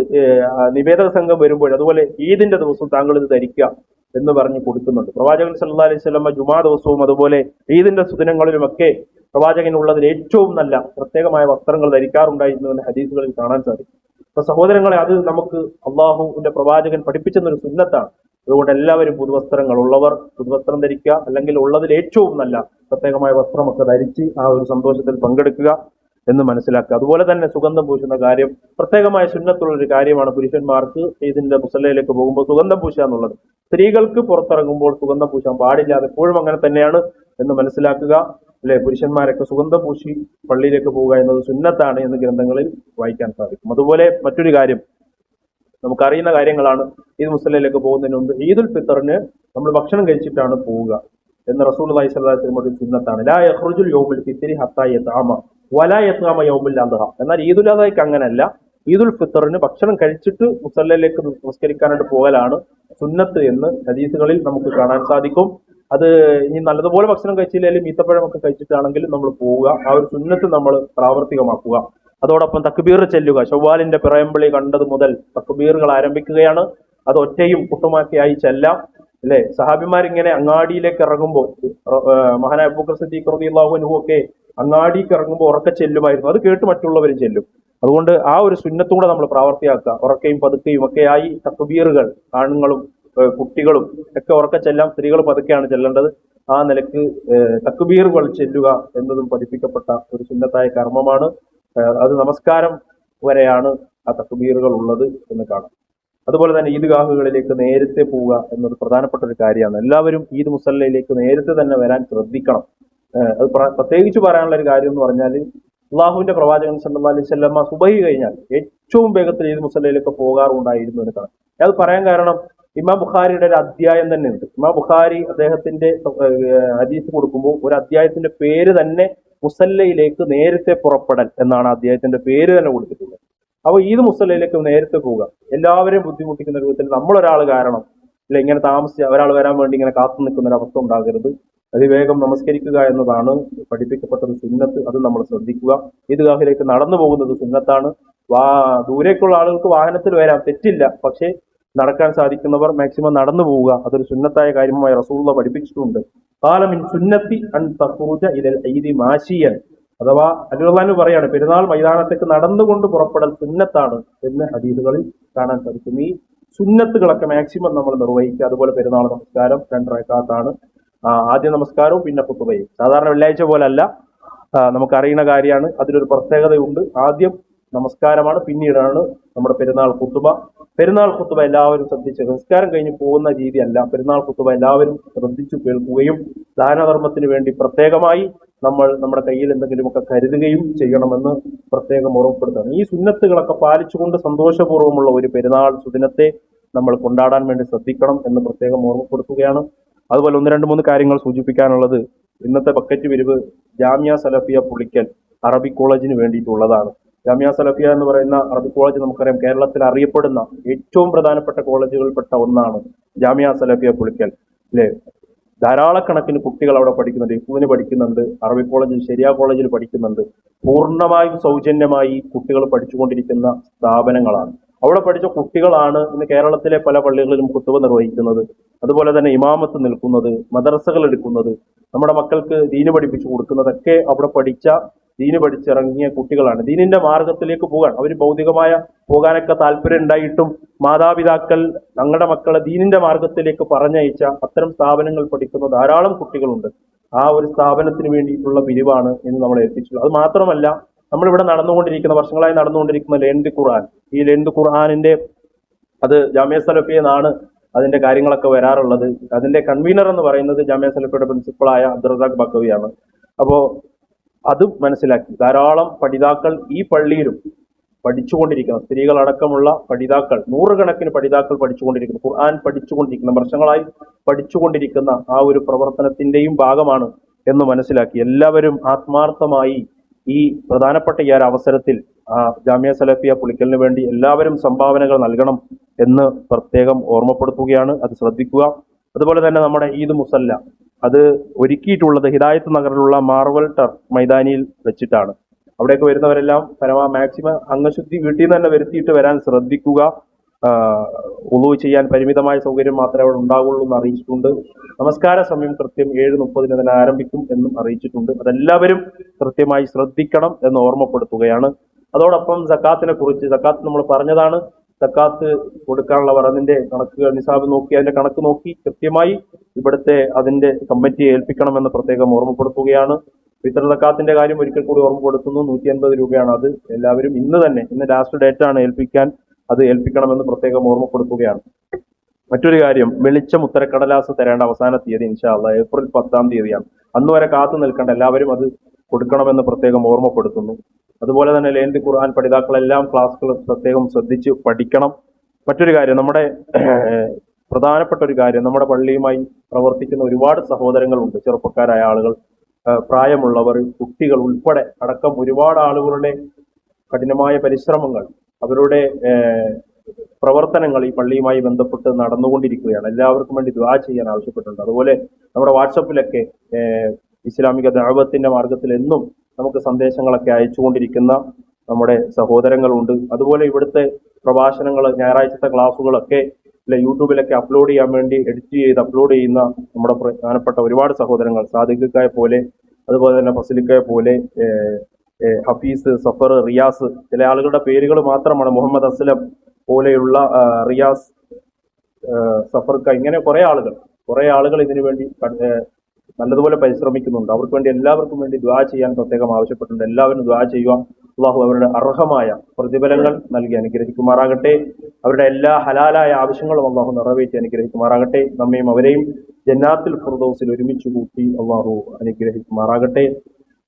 S1: നിവേദക സംഘം വരുമ്പോഴും അതുപോലെ ഈദിന്റെ ദിവസം താങ്കൾ ഇത് ധരിക്കുക എന്ന് പറഞ്ഞ് കൊടുക്കുന്നുണ്ട്. പ്രവാചകൻ സല്ലല്ലാഹു അലൈഹി വസല്ലം ജുമാ ദിവസവും അതുപോലെ ഈദിന്റെ സുദിനങ്ങളിലുമൊക്കെ പ്രവാചകനുള്ളതിൽ ഏറ്റവും നല്ല പ്രത്യേകമായ വസ്ത്രങ്ങൾ ധരിക്കാറുണ്ടായിരുന്നു എന്ന് ഹദീസുകളിൽ കാണാൻ സാധിക്കും. അപ്പൊ സഹോദരങ്ങളെ, അത് നമുക്ക് അള്ളാഹുവിന്റെ പ്രവാചകൻ പഠിപ്പിച്ചെന്നൊരു സുന്നത്താണ്. അതുകൊണ്ട് എല്ലാവരും പുതുവസ്ത്രങ്ങൾ ഉള്ളവർ പുതുവസ്ത്രം ധരിക്കുക, അല്ലെങ്കിൽ ഉള്ളതിൽ ഏറ്റവും നല്ല പ്രത്യേകമായ വസ്ത്രമൊക്കെ ധരിച്ച് ആ ഒരു സന്തോഷത്തിൽ പങ്കെടുക്കുക എന്ന് മനസ്സിലാക്കുക. അതുപോലെ തന്നെ സുഗന്ധം പൂശുന്ന കാര്യം പ്രത്യേകമായ സുന്നത്തുള്ള ഒരു കാര്യമാണ്. പുരുഷന്മാർക്ക് ഇതിന്റെ മുസല്ലയിലേക്ക് പോകുമ്പോൾ സുഗന്ധം പൂശുക എന്നുള്ളത്. സ്ത്രീകൾക്ക് പുറത്തിറങ്ങുമ്പോൾ സുഗന്ധം പൂശാൻ പാടില്ല, അത് എപ്പോഴും അങ്ങനെ തന്നെയാണ് എന്ന് മനസ്സിലാക്കുക. അല്ലെ, പുരുഷന്മാരൊക്കെ സുഗന്ധം പൂശി പള്ളിയിലേക്ക് പോവുക എന്നത് സുന്നത്താണ് എന്ന് ഗ്രന്ഥങ്ങളിൽ വായിക്കാൻ സാധിക്കും. അതുപോലെ മറ്റൊരു കാര്യം, നമുക്കറിയുന്ന കാര്യങ്ങളാണ്. ഈദ് മുസല്ലയിലേക്ക് പോകുന്നതിന് മുമ്പ് ഈദുൽ ഫിത്തറിന് നമ്മൾ ഭക്ഷണം കഴിച്ചിട്ടാണ് പോവുക എന്ന് റസൂലുള്ളാഹി സ്വല്ലല്ലാഹു അലൈഹി വസല്ലം സുന്നത്താണ്. ലാ യഖ്റുജുൽ യൗമുൽ ഫിത്രി ഹത്താ യത്അമ വലാ യത്അമ യൗമുൽ അദ്ഹ. എന്നാൽ ഈദുൽ അദ്ഹയ്ക്ക് അങ്ങനല്ല. ഈദുൽ ഫിത്തറിന് ഭക്ഷണം കഴിച്ചിട്ട് മുസല്ലയിലേക്ക് നമസ്കരിക്കാനായിട്ട് പോകലാണ് സുന്നത്ത് എന്ന് ഹദീസുകളിൽ നമുക്ക് കാണാൻ സാധിക്കും. അത് ഇനി നല്ലതുപോലെ ഭക്ഷണം കഴിച്ചില്ലെങ്കിലും ഈത്തപ്പഴമൊക്കെ കഴിച്ചിട്ടാണെങ്കിലും നമ്മൾ പോവുക, ആ ഒരു സുന്നത്ത് നമ്മൾ പ്രാവർത്തികമാക്കുക. അതോടൊപ്പം തക്ബീർ ചെല്ലുക. ശവ്വാലിന്റെ പിറയമ്പിളി കണ്ടത് മുതൽ തക്ബീറുകൾ ആരംഭിക്കുകയാണ്. അത് ഒറ്റയും കുട്ടുമാക്കിയായി ചെല്ലാം. അല്ലെ, സഹാബിമാരിങ്ങനെ അങ്ങാടിയിലേക്ക് ഇറങ്ങുമ്പോൾ മഹാനായ അബൂബക്കർ സിദ്ദീഖ് റളിയല്ലാഹു അൻഹു ഒക്കെ അങ്ങാടിക്ക് ഇറങ്ങുമ്പോൾ ഉറക്കെ ചെല്ലുമായിരുന്നു. അത് കേട്ട് മറ്റുള്ളവരും ചെല്ലും. അതുകൊണ്ട് ആ ഒരു സുന്നത്തും കൂടെ നമ്മൾ പ്രാവർത്തിയാക്കുക. ഉറക്കയും പതുക്കെയും ഒക്കെയായി തക്ബീറുകൾ ആണുങ്ങളും കുട്ടികളും ഒക്കെ ഉറക്കെ ചെല്ലാം, സ്ത്രീകൾ പതുക്കെയാണ് ചെല്ലേണ്ടത്. ആ നിലക്ക് തക്ബീറുകൾ ചെല്ലുക എന്നതും പഠിപ്പിക്കപ്പെട്ട ഒരു സുന്നത്തായ കർമ്മമാണ്. അത് നമസ്കാരം വരെയാണ് ആ തക്ബീറുകൾ ഉള്ളത് എന്ന് കാണാം. അതുപോലെ തന്നെ ഈദ്ഗാഹുകളിലേക്ക് നേരത്തെ പോവുക എന്നത് പ്രധാനപ്പെട്ട ഒരു കാര്യമാണ്. എല്ലാവരും ഈദ് മുസല്ലയിലേക്ക് നേരത്തെ തന്നെ വരാൻ ശ്രദ്ധിക്കണം. അത് പ്രത്യേകിച്ച് പറയാനുള്ള ഒരു കാര്യം എന്ന് പറഞ്ഞാൽ, അള്ളാഹുവിന്റെ പ്രവാചകൻ സല്ലല്ലാഹു അലൈഹി വസല്ലമ സുബഹി കഴിഞ്ഞാൽ ഏറ്റവും വേഗത്തിൽ ഈദ് മുസല്ലയിലേക്ക് പോകാറുണ്ടായിരുന്നു എന്ന് കാണാം. അത് പറയാൻ കാരണം ഇമാം ബുഖാരിയുടെ ഒരു അധ്യായം തന്നെ ഉണ്ട്. ഇമാം ബുഖാരി അദ്ദേഹത്തിന്റെ ഹദീസ് കൊടുക്കുമ്പോൾ ഒരു അധ്യായത്തിന്റെ പേര് തന്നെ മുസല്ലയിലേക്ക് നേരത്തെ പുറപ്പെടൽ എന്നാണ് അധ്യായത്തിന്റെ പേര് തന്നെ കൊടുത്തിട്ടുള്ളത്. അപ്പോൾ ഈദ് മുസല്ലയിലേക്ക് നേരത്തെ പോവുക. എല്ലാവരെയും ബുദ്ധിമുട്ടിക്കുന്ന രൂപത്തിൽ നമ്മളൊരാൾ കാരണം അല്ലെ ഇങ്ങനെ താമസിച്ച് ഒരാൾ വരാൻ വേണ്ടി ഇങ്ങനെ കാത്തു നിൽക്കുന്ന ഒരു അവസ്ഥ ഉണ്ടാകരുത്. അതിവേഗം നമസ്കരിക്കുക എന്നതാണ് പഠിപ്പിക്കപ്പെട്ട ഒരു സുന്നത്ത്. അത് നമ്മൾ ശ്രദ്ധിക്കുക. ഈദ്ഗാഹിലേക്ക് നടന്നു പോകുന്നത് സുന്നത്താണ്. ദൂരേക്കുള്ള ആളുകൾക്ക് വാഹനത്തിൽ വരാം, തെറ്റില്ല. പക്ഷേ നടക്കാൻ സാധിക്കുന്നവർ മാക്സിമം നടന്നു പോവുക. അതൊരു സുന്നത്തായ കാര്യമായി റസൂലുള്ളാഹി പഠിപ്പിച്ചിട്ടുണ്ട്. ഖാല മിൻ സുന്നത്തി അൻ തഖ്റുജ ഇലൽ ഈദി മാശിയൻ. അഥവാ റളിയല്ലാഹു പറയാണ്, പെരുന്നാൾ മൈതാനത്തേക്ക് നടന്നുകൊണ്ട് പുറപ്പെടൽ സുന്നത്താണ് എന്ന് ഹദീസുകളിൽ കാണാൻ സാധിക്കും. ഈ സുന്നത്തുകളൊക്കെ മാക്സിമം നമ്മൾ നിർവഹിക്കുക. അതുപോലെ പെരുന്നാൾ നമസ്കാരം 2 റക്അത്താണ്. ആദ്യ നമസ്കാരവും പിന്നെ ഖുതുബയും. സാധാരണ വെള്ളിയാഴ്ച പോലല്ല, നമുക്കറിയുന്ന കാര്യമാണ്. അതിലൊരു പ്രത്യേകതയുണ്ട്. ആദ്യം നമസ്കാരമാണ്, പിന്നീടാണ് നമ്മുടെ പെരുന്നാൾ ഖുതുബ. പെരുന്നാൾ ഖുതുബ എല്ലാവരും ശ്രദ്ധിച്ച്, നമസ്കാരം കഴിഞ്ഞ് പോകുന്ന രീതിയല്ല. പെരുന്നാൾ ഖുതുബ എല്ലാവരും ശ്രദ്ധിച്ചു കേൾക്കുകയും ദാനധർമ്മത്തിന് വേണ്ടി പ്രത്യേകമായി നമ്മൾ നമ്മുടെ കയ്യിൽ എന്തെങ്കിലുമൊക്കെ കരുതുകയും ചെയ്യണമെന്ന് പ്രത്യേകം ഓർമ്മപ്പെടുത്തുകയാണ്. ഈ സുന്നത്തുകളൊക്കെ പാലിച്ചുകൊണ്ട് സന്തോഷപൂർവ്വമുള്ള ഒരു പെരുന്നാൾ സുദിനത്തെ നമ്മൾ കൊണ്ടാടാൻ വേണ്ടി ശ്രദ്ധിക്കണം എന്ന് പ്രത്യേകം ഓർമ്മപ്പെടുത്തുകയാണ്. അതുപോലെ 1-2-3 കാര്യങ്ങൾ സൂചിപ്പിക്കാനുള്ളത്, ഇന്നത്തെ ബക്കറ്റ് പിരിവ് ജാമിയ സലഫിയ പുളിക്കൽ അറബിക് കോളേജിന് വേണ്ടിയിട്ടുള്ളതാണ്. ജാമിയ സലഫിയ എന്ന് പറയുന്ന അറബിക് കോളേജ് നമുക്കറിയാം, കേരളത്തിൽ അറിയപ്പെടുന്ന ഏറ്റവും പ്രധാനപ്പെട്ട കോളേജുകളിൽപ്പെട്ട ഒന്നാണ് ജാമിയ സലഫിയ പുളിക്കൽ. അല്ലെ, ധാരാളക്കണക്കിന് കുട്ടികൾ അവിടെ പഠിക്കുന്നുണ്ട്. ഇഫ്ലിന് പഠിക്കുന്നുണ്ട്, അറബിക് കോളേജിൽ ശരിയ കോളേജിൽ പഠിക്കുന്നുണ്ട്. പൂർണ്ണമായും സൗജന്യമായി കുട്ടികൾ പഠിച്ചുകൊണ്ടിരിക്കുന്ന സ്ഥാപനങ്ങളാണ്. അവിടെ പഠിച്ച കുട്ടികളാണ് ഇന്ന് കേരളത്തിലെ പല പള്ളികളിലും ഖുതുബ നിർവഹിക്കുന്നത്. അതുപോലെ തന്നെ ഇമാമത്ത് നിൽക്കുന്നത്, മദ്രസകൾ എടുക്കുന്നത്, നമ്മുടെ മക്കൾക്ക് ദീന് പഠിപ്പിച്ചു കൊടുക്കുന്നതൊക്കെ അവിടെ പഠിച്ച ദീന് പഠിച്ചിറങ്ങിയ കുട്ടികളാണ്. ദീനിന്റെ മാർഗത്തിലേക്ക് പോകാൻ അവർ ഭൗതികമായ പോകാനൊക്കെ താല്പര്യം ഉണ്ടായിട്ടും മാതാപിതാക്കൾ തങ്ങളുടെ മക്കളെ ദീനിന്റെ മാർഗത്തിലേക്ക് പറഞ്ഞയച്ച അത്തരം സ്ഥാപനങ്ങൾ പഠിക്കുന്ന ധാരാളം കുട്ടികളുണ്ട്. ആ ഒരു സ്ഥാപനത്തിന് വേണ്ടിയിട്ടുള്ള പിരിവാണ് ഇന്ന് നമ്മളെ ഏൽപ്പിച്ചുള്ളത്. അത് മാത്രമല്ല, നമ്മളിവിടെ നടന്നുകൊണ്ടിരിക്കുന്ന, വർഷങ്ങളായി നടന്നുകൊണ്ടിരിക്കുന്ന ലേൺഡ് ഖുർആൻ, ഈ ലേൺഡ് ഖുർആനിന്റെ അത് ജാമിയ സലഫിയിൽ നിന്നാണ് അതിന്റെ കാര്യങ്ങളൊക്കെ വരാറുള്ളത്. അതിന്റെ കൺവീനർ എന്ന് പറയുന്നത് ജാമിയ സലഫിയുടെ പ്രിൻസിപ്പളായ അബ്ദുറസാഖ് ബക്കവിയാണ്. അപ്പോ അത് മനസ്സിലാക്കി ധാരാളം പഠിതാക്കൾ ഈ പള്ളിയിലും പഠിച്ചുകൊണ്ടിരിക്കുന്ന, സ്ത്രീകളടക്കമുള്ള പഠിതാക്കൾ, 100 കണക്കിന് പഠിതാക്കൾ പഠിച്ചുകൊണ്ടിരിക്കുന്നു, ഖുർആൻ പഠിച്ചുകൊണ്ടിരിക്കുന്ന, വർഷങ്ങളായി പഠിച്ചുകൊണ്ടിരിക്കുന്ന ആ ഒരു പ്രവർത്തനത്തിന്റെയും ഭാഗമാണ് എന്ന് മനസ്സിലാക്കി എല്ലാവരും ആത്മാർത്ഥമായി ഈ പ്രധാനപ്പെട്ട ഈ ഒരു അവസരത്തിൽ ജാമിയ സലഫിയ പുളിക്കലിന് വേണ്ടി എല്ലാവരും സംഭാവനകൾ നൽകണം എന്ന് പ്രത്യേകം ഓർമ്മപ്പെടുത്തുകയാണ്. അത് ശ്രദ്ധിക്കുക. അതുപോലെ തന്നെ നമ്മുടെ ഈദ് മുസല്ല അത് ഒരുക്കിയിട്ടുള്ളത് ഹിദായത്ത് നഗറിലുള്ള മാർവൽ ടർഫ് മൈതാനിയിൽ വെച്ചിട്ടാണ്. അവിടേക്ക് വരുന്നവരെല്ലാം മാക്സിമം അംഗശുദ്ധി വീട്ടിൽ നിന്ന് തന്നെ വരുത്തിയിട്ട് വരാൻ ശ്രദ്ധിക്കുക. ഉളു ചെയ്യാൻ പരിമിതമായ സൗകര്യം മാത്രമേ അവിടെ ഉണ്ടാകുള്ളൂ എന്ന് അറിയിച്ചിട്ടുണ്ട്. നമസ്കാര സമയം കൃത്യം 7:30 തന്നെ ആരംഭിക്കും എന്നും അറിയിച്ചിട്ടുണ്ട്. അതെല്ലാവരും കൃത്യമായി ശ്രദ്ധിക്കണം എന്ന് ഓർമ്മപ്പെടുത്തുകയാണ്. അതോടൊപ്പം സക്കാത്തിനെ കുറിച്ച്, സക്കാത്ത് നമ്മൾ പറഞ്ഞതാണ്. സക്കാത്ത് കൊടുക്കാനുള്ളവർ അതിന്റെ കണക്കുകൾ നിസാബ് നോക്കി അതിന്റെ കണക്ക് നോക്കി കൃത്യമായി ഇവിടുത്തെ അതിന്റെ കമ്മിറ്റിയെ ഏൽപ്പിക്കണമെന്ന് പ്രത്യേകം ഓർമ്മപ്പെടുത്തുകയാണ്. ഫിത്ർ സക്കാത്തിന്റെ കാര്യം ഒരിക്കൽ കൂടി ഓർമ്മപ്പെടുത്തുന്നു. 150 രൂപയാണ്. അത് എല്ലാവരും ഇന്ന് ലാസ്റ്റ് ഡേറ്റ് ആണ് അത് ഏൽപ്പിക്കണമെന്ന് പ്രത്യേകം ഓർമ്മപ്പെടുത്തുകയാണ്. മറ്റൊരു കാര്യം, വെളിച്ചം ഉത്തരക്കടലാസ് തരേണ്ട അവസാന തീയതി ഇൻഷാ അല്ലാഹ് ഏപ്രിൽ 10-ാം തീയതിയാണ്. അന്ന് വരെ കാത്തു നിൽക്കേണ്ട, എല്ലാവരും അത് കൊടുക്കണമെന്ന് പ്രത്യേകം ഓർമ്മപ്പെടുത്തുന്നു. അതുപോലെ തന്നെ ലേന്തി ഖുർആൻ പഠിതാക്കളെല്ലാം ക്ലാസ്സുകൾ പ്രത്യേകം ശ്രദ്ധിച്ച് പഠിക്കണം. മറ്റൊരു കാര്യം, നമ്മുടെ പ്രധാനപ്പെട്ട ഒരു കാര്യം, നമ്മുടെ പള്ളിയുമായി പ്രവർത്തിക്കുന്ന ഒരുപാട് സഹോദരങ്ങളുണ്ട്. ചെറുപ്പക്കാരായ ആളുകൾ, പ്രായമുള്ളവർ, കുട്ടികൾ ഉൾപ്പെടെ അടക്കം ഒരുപാട് ആളുകളുടെ കഠിനമായ പരിശ്രമങ്ങൾ, അവരുടെ പ്രവർത്തനങ്ങൾ ഈ പള്ളിയുമായി ബന്ധപ്പെട്ട് നടന്നുകൊണ്ടിരിക്കുകയാണ്. എല്ലാവർക്കും വേണ്ടി ദുആ ചെയ്യാൻ ആവശ്യപ്പെട്ടിട്ടുണ്ട്. അതുപോലെ നമ്മുടെ വാട്സപ്പിലൊക്കെ ഇസ്ലാമിക ദഅവത്തിന്റെ മാർഗത്തിൽ എന്നും നമുക്ക് സന്ദേശങ്ങളൊക്കെ അയച്ചുകൊണ്ടിരിക്കുന്ന നമ്മുടെ സഹോദരങ്ങളുണ്ട്. അതുപോലെ ഇവിടുത്തെ പ്രഭാഷണങ്ങൾ, ഞായറാഴ്ചത്തെ ക്ലാസ്സുകളൊക്കെ യൂട്യൂബിലൊക്കെ അപ്ലോഡ് ചെയ്യാൻ വേണ്ടി എഡിറ്റ് ചെയ്ത് അപ്ലോഡ് ചെയ്യുന്ന നമ്മുടെ പ്രധാനപ്പെട്ട ഒരുപാട് സഹോദരങ്ങൾ, സാദിഖായ പോലെ, അതുപോലെ തന്നെ ഫസിലിക്കായ പോലെ, ഹഫീസ്, സഫർ, റിയാസ്, ചില ആളുകളുടെ പേരുകൾ മാത്രമാണ്, മുഹമ്മദ് അസ്ലം പോലെയുള്ള, റിയാസ്, സഫർക്ക, ഇങ്ങനെ കുറെ ആളുകൾ ഇതിനു വേണ്ടി നല്ലതുപോലെ പരിശ്രമിക്കുന്നുണ്ട്. അവർക്ക് വേണ്ടി എല്ലാവർക്കും വേണ്ടി ദുആ ചെയ്യാൻ പ്രത്യേകം ആവശ്യപ്പെട്ടിട്ടുണ്ട്. എല്ലാവരും ദുആ ചെയ്യുക. അള്ളാഹു അവരുടെ അർഹമായ പ്രതിഫലങ്ങൾ നൽകി അനുഗ്രഹിക്കുമാറാകട്ടെ. അവരുടെ എല്ലാ ഹലാലായ ആവശ്യങ്ങളും അള്ളാഹു നിറവേറ്റി അനുഗ്രഹിക്കുമാറാകട്ടെ. നമ്മയും അവരെയും ജന്നാത്തുൽ ഫിർദൗസിൽ ഒരുമിച്ച് കൂട്ടി അള്ളാഹു അനുഗ്രഹിക്കുമാറാകട്ടെ.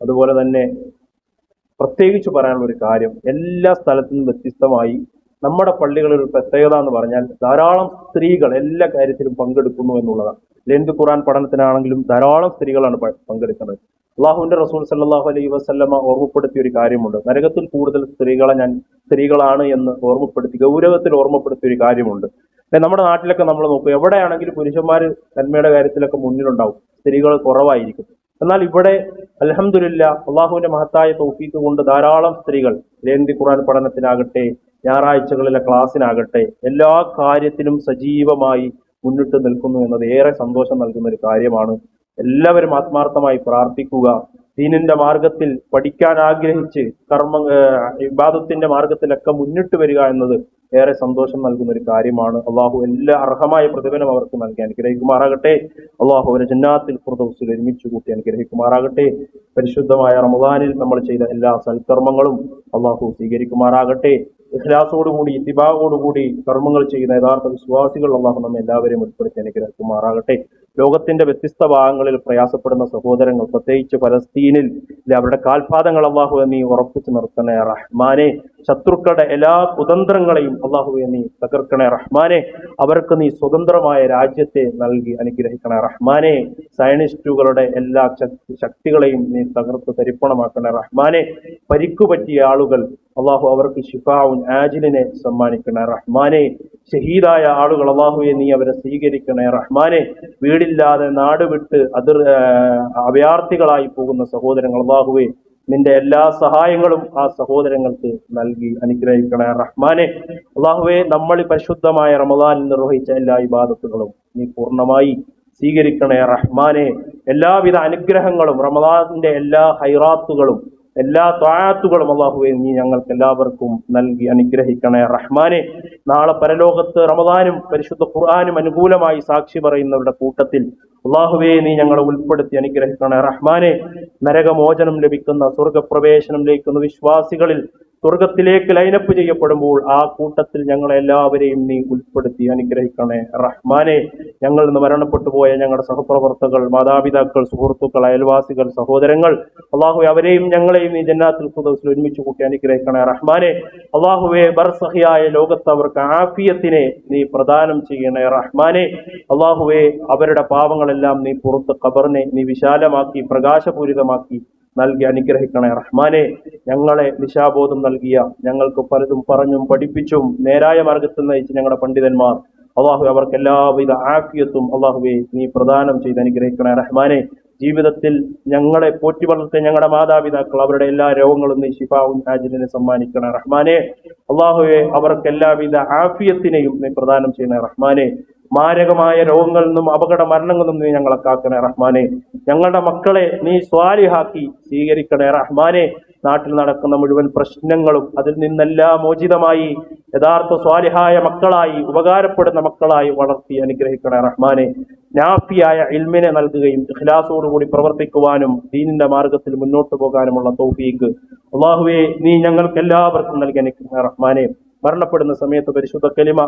S1: അതുപോലെ തന്നെ പ്രത്യേകിച്ച് പറയാനുള്ള ഒരു കാര്യം, എല്ലാ സ്ഥലത്തും വ്യത്യസ്തമായി നമ്മുടെ പള്ളികളിൽ ഒരു പ്രത്യേകത എന്ന് പറഞ്ഞാൽ ധാരാളം സ്ത്രീകൾ എല്ലാ കാര്യത്തിലും പങ്കെടുക്കുന്നു എന്നുള്ളതാണ്. ലേന്ത് ഖുർആൻ പഠനത്തിനാണെങ്കിലും ധാരാളം സ്ത്രീകളാണ് പങ്കെടുക്കുന്നത്. അള്ളാഹുവിന്റെ റസൂൽ സല്ലല്ലാഹു അലൈഹി വസല്ലമ ഓർമ്മപ്പെടുത്തിയ ഒരു കാര്യമുണ്ട്. നരകത്തിൽ കൂടുതൽ സ്ത്രീകളാണ് എന്ന് ഗൗരവത്തിൽ ഓർമ്മപ്പെടുത്തിയ ഒരു കാര്യമുണ്ട്. നമ്മുടെ നാട്ടിലൊക്കെ നമ്മൾ നോക്കും, എവിടെയാണെങ്കിലും പുരുഷന്മാർ നന്മയുടെ കാര്യത്തിലൊക്കെ മുന്നിലുണ്ടാവും, സ്ത്രീകൾ കുറവായിരിക്കും. എന്നാൽ ഇവിടെ അൽഹംദുലില്ലാഹ് അള്ളാഹുവിന്റെ മഹത്തായ തൗഫീഖ് കൊണ്ട് ധാരാളം സ്ത്രീകൾ ലേന്തി ഖുർആൻ പഠനത്തിനാകട്ടെ, ഞായറാഴ്ചകളിലെ ക്ലാസ്സിനാകട്ടെ, എല്ലാ കാര്യത്തിലും സജീവമായി മുന്നിട്ട് നിൽക്കുന്നു എന്നത് ഏറെ സന്തോഷം നൽകുന്ന ഒരു കാര്യമാണ്. എല്ലാവരും ആത്മാർത്ഥമായി പ്രാർത്ഥിക്കുക. ദീനിന്റെ മാർഗത്തിൽ പഠിക്കാൻ ആഗ്രഹിച്ച് ഇബാദത്തിന്റെ മാർഗത്തിലൊക്കെ മുന്നിട്ട് വരിക എന്നത് ഏറെ സന്തോഷം നൽകുന്ന ഒരു കാര്യമാണ്. അള്ളാഹു എല്ലാ അർഹമായ പ്രതിഫലം അവർക്ക് നൽകി അനുഗ്രഹിക്കുമാറാകട്ടെ. അള്ളാഹു അവരെ ജന്നാത്തിൽ ഫിർദൗസിൽ ഒരുമിച്ച് കൂട്ടി അനുഗ്രഹിക്കുമാറാകട്ടെ. പരിശുദ്ധമായ റമദാനിൽ നമ്മൾ ചെയ്ത എല്ലാ സൽക്കർമ്മങ്ങളും അള്ളാഹു സ്വീകരിക്കുമാറാകട്ടെ. ഇഖ്ലാസോടുകൂടി ഇത്തിബാഅോടുകൂടി കർമ്മങ്ങൾ ചെയ്യുന്ന യഥാർത്ഥ വിശ്വാസികൾ അള്ളാഹു നമ്മെ എല്ലാവരെയും ഉൾപ്പെടുത്തി അനുഗ്രഹിക്കുമാറാകട്ടെ. ലോകത്തിന്റെ വ്യത്യസ്ത ഭാഗങ്ങളിൽ പ്രയാസപ്പെടുന്ന സഹോദരങ്ങൾ, പ്രത്യേകിച്ച് ഫലസ്തീനിൽ അവരുടെ കാൽപാദങ്ങൾ അള്ളാഹുവെ നീ ഉറപ്പിച്ചു നിർത്തണേ റഹ്മാനെ. ശത്രുക്കളുടെ എല്ലാ കുതന്ത്രങ്ങളെയും അള്ളാഹുവെ നീ തകർക്കണേ റഹ്മാനെ. അവർക്ക് നീ സ്വതന്ത്രമായ രാജ്യത്തെ നൽകി അനുഗ്രഹിക്കണേ റഹ്മാനെ. സയനിസ്റ്റുകളുടെ എല്ലാ ശക്തികളെയും നീ തകർത്ത് തരിപ്പണമാക്കണേ റഹ്മാനെ. പരിക്കുപറ്റിയ ആളുകൾ അള്ളാഹു അവർക്ക് ശിഫാഉൻ ആജിലിനെ സമ്മാനിക്കണേ റഹ്മാനെ. ഷഹീദായ ആളുകൾ അള്ളാഹുവെ നീ അവരെ സ്വീകരിക്കണേ റഹ്മാനെ. വീടില്ലാതെ നാട് വിട്ട് അഭയാർത്ഥികളായി പോകുന്ന സഹോദരങ്ങൾ അള്ളാഹുവെ നിന്റെ എല്ലാ സഹായങ്ങളും ആ സഹോദരങ്ങൾക്ക് നൽകി അനുഗ്രഹിക്കണേ റഹ്മാനെ. അള്ളാഹുവെ നമ്മൾ പരിശുദ്ധമായ റമദാനിൽ നിർവഹിച്ച എല്ലാ ഇബാദത്തുകളും നീ പൂർണ്ണമായി സ്വീകരിക്കണേ റഹ്മാനെ. എല്ലാവിധ അനുഗ്രഹങ്ങളും റമദാനിന്റെ എല്ലാ ഹൈറാത്തുകളും എല്ലാ ത്വാഅത്തുകളും അള്ളാഹുവെ നീ ഞങ്ങൾക്ക് എല്ലാവർക്കും നൽകി അനുഗ്രഹിക്കണേ റഹ്മാനെ. നാളെ പരലോകത്ത് റമദാനും പരിശുദ്ധ ഖുർആനും അനുകൂലമായി സാക്ഷി പറയുന്നവരുടെ കൂട്ടത്തിൽ അള്ളാഹുവെ നീ ഞങ്ങളെ ഉൾപ്പെടുത്തി അനുഗ്രഹിക്കണേ റഹ്മാനെ. നരകമോചനം ലഭിക്കുന്ന സ്വർഗപ്രവേശനം ലഭിക്കുന്ന വിശ്വാസികളിൽ സ്വർഗത്തിലേക്ക് ലൈനപ്പ് ചെയ്യപ്പെടുമ്പോൾ ആ കൂട്ടത്തിൽ ഞങ്ങളെല്ലാവരെയും നീ ഉൾപ്പെടുത്തി അനുഗ്രഹിക്കണേ റഹ്മാനെ. ഞങ്ങൾ ഇന്ന് മരണപ്പെട്ടു പോയ ഞങ്ങളുടെ സഹപ്രവർത്തകർ, മാതാപിതാക്കൾ, സുഹൃത്തുക്കൾ, അയൽവാസികൾ, സഹോദരങ്ങൾ അള്ളാഹുവെ അവരെയും ഞങ്ങളെയും നീ ജന്നാത്തുൽ ഫിർദൗസിൽ ഒരുമിച്ച് കൂട്ടി അനുഗ്രഹിക്കണേ റഹ്മാനെ. അള്ളാഹുവെ ബർസഹിയായ ലോകത്ത് അവർക്ക് ആഫിയത്തിനെ നീ പ്രദാനം ചെയ്യണേ റഹ്മാനെ. അള്ളാഹുവെ അവരുടെ പാവങ്ങളെല്ലാം നീ പുറത്ത് ഖബറിനെ നീ വിശാലമാക്കി പ്രകാശപൂരിതമാക്കി നൽകി അനുഗ്രഹിക്കണേ റഹ്മാനെ. ഞങ്ങളെ ദിശാബോധം നൽകിയ, ഞങ്ങൾക്ക് പലതും പറഞ്ഞും പഠിപ്പിച്ചും നേരായ മാർഗത്തിൽ നയിച്ച് ഞങ്ങളുടെ പണ്ഡിതന്മാർ അള്ളാഹു അവർക്ക് എല്ലാവിധ ആഫിയത്തും അള്ളാഹുവെ നീ പ്രദാനം ചെയ്ത് അനുഗ്രഹിക്കണേ റഹ്മാനെ. ജീവിതത്തിൽ ഞങ്ങളെ പോറ്റി വളർത്തിയ ഞങ്ങളുടെ മാതാപിതാക്കൾ അവരുടെ എല്ലാ രോഗങ്ങളും നീ ശിഫാഉൻ ആജിലിനെ സമ്മാനിക്കണേ റഹ്മാനെ. അള്ളാഹുവെ അവർക്ക് എല്ലാവിധ ആഫിയത്തിനെയും നീ പ്രദാനം ചെയ്യണേ റഹ്മാനെ. മാരകമായ രോഗങ്ങളിൽ നിന്നും അപകട മരണങ്ങളിൽ നിന്നും നീ ഞങ്ങളെ കാക്കണേ റഹ്മാനെ. ഞങ്ങളുടെ മക്കളെ നീ സ്വാലിഹാക്കി സ്വീകരിക്കണേ റഹ്മാനെ. നാട്ടിൽ നടക്കുന്ന മുഴുവൻ പ്രശ്നങ്ങളും അതിൽ നിന്നെല്ലാം മോചിതമായി യഥാർത്ഥ സ്വാലിഹായ മക്കളായി ഉപകാരപ്പെടുന്ന മക്കളായി വളർത്തി അനുഗ്രഹിക്കണേ റഹ്മാനെ. നാഫിയായ ഇൽമിനെ നൽകുകയും ഇഖ്ലാസോടുകൂടി പ്രവർത്തിക്കുവാനും ദീനിന്റെ മാർഗത്തിൽ മുന്നോട്ട് പോകാനുമുള്ള തൗഫീഖ് അല്ലാഹുവേ നീ ഞങ്ങൾക്ക് എല്ലാവർക്കും നൽകി അനുഗ്രഹിക്കണേ റഹ്മാനെ. മരണപ്പെടുന്ന സമയത്ത് പരിശുദ്ധ കലിമ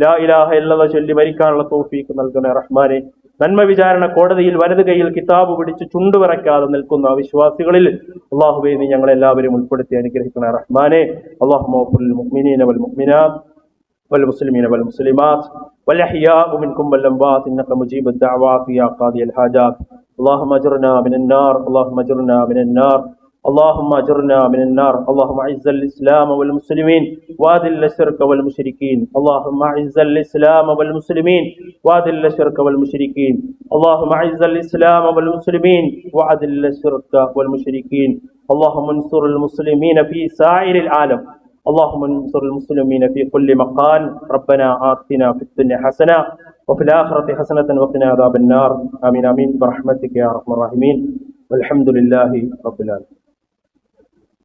S1: ലാ ഇലാഹ ഇല്ലല്ലാഹ് ചൊല്ലി മരിക്കാനുള്ള തൗഫീഖ് നൽകണേ റഹ്മാനെ. നന്മ വിചാരണ കോടതിയിൽ വലത് കൈയിൽ കിതാബ് പിടിച്ച് ചുണ്ടുവിറക്കാതെ നിൽക്കുന്ന വിശ്വാസികളിൽ അല്ലാഹുവേ നീ ഞങ്ങളെല്ലാവരും ഉൾപ്പെടുത്തി അനുഗ്രഹിക്കണേ റഹ്മാനെ. അല്ലാഹുമ്മ ഗ്ഫിർ ലിൽ മുഅ്മിനീന വൽ മുഅ്മിനാത്ത് والمسلمين والمسلمات والأحياء منكم والأموات إنك مجيب الدعوات يا قاضي الحاجات. اللهم أجرنا من النار، اللهم أجرنا من النار، اللهم أجرنا من النار. اللهم أعز الإسلام والمسلمين وأذل الشرك والمشركين. اللهم أعز الإسلام والمسلمين وأذل الشرك والمشركين. اللهم أعز الإسلام والمسلمين وأذل الشرك والمشركين. اللهم انصر المسلمين في سائر العالم. اللهم انصر المسلمين في كل مكان. ربنا آتنا في الدنيا حسنة وفي الآخرة حسنة وقنا عذاب النار. آمين آمين برحمتك يا أرحم الراحمين والحمد لله رب العالمين.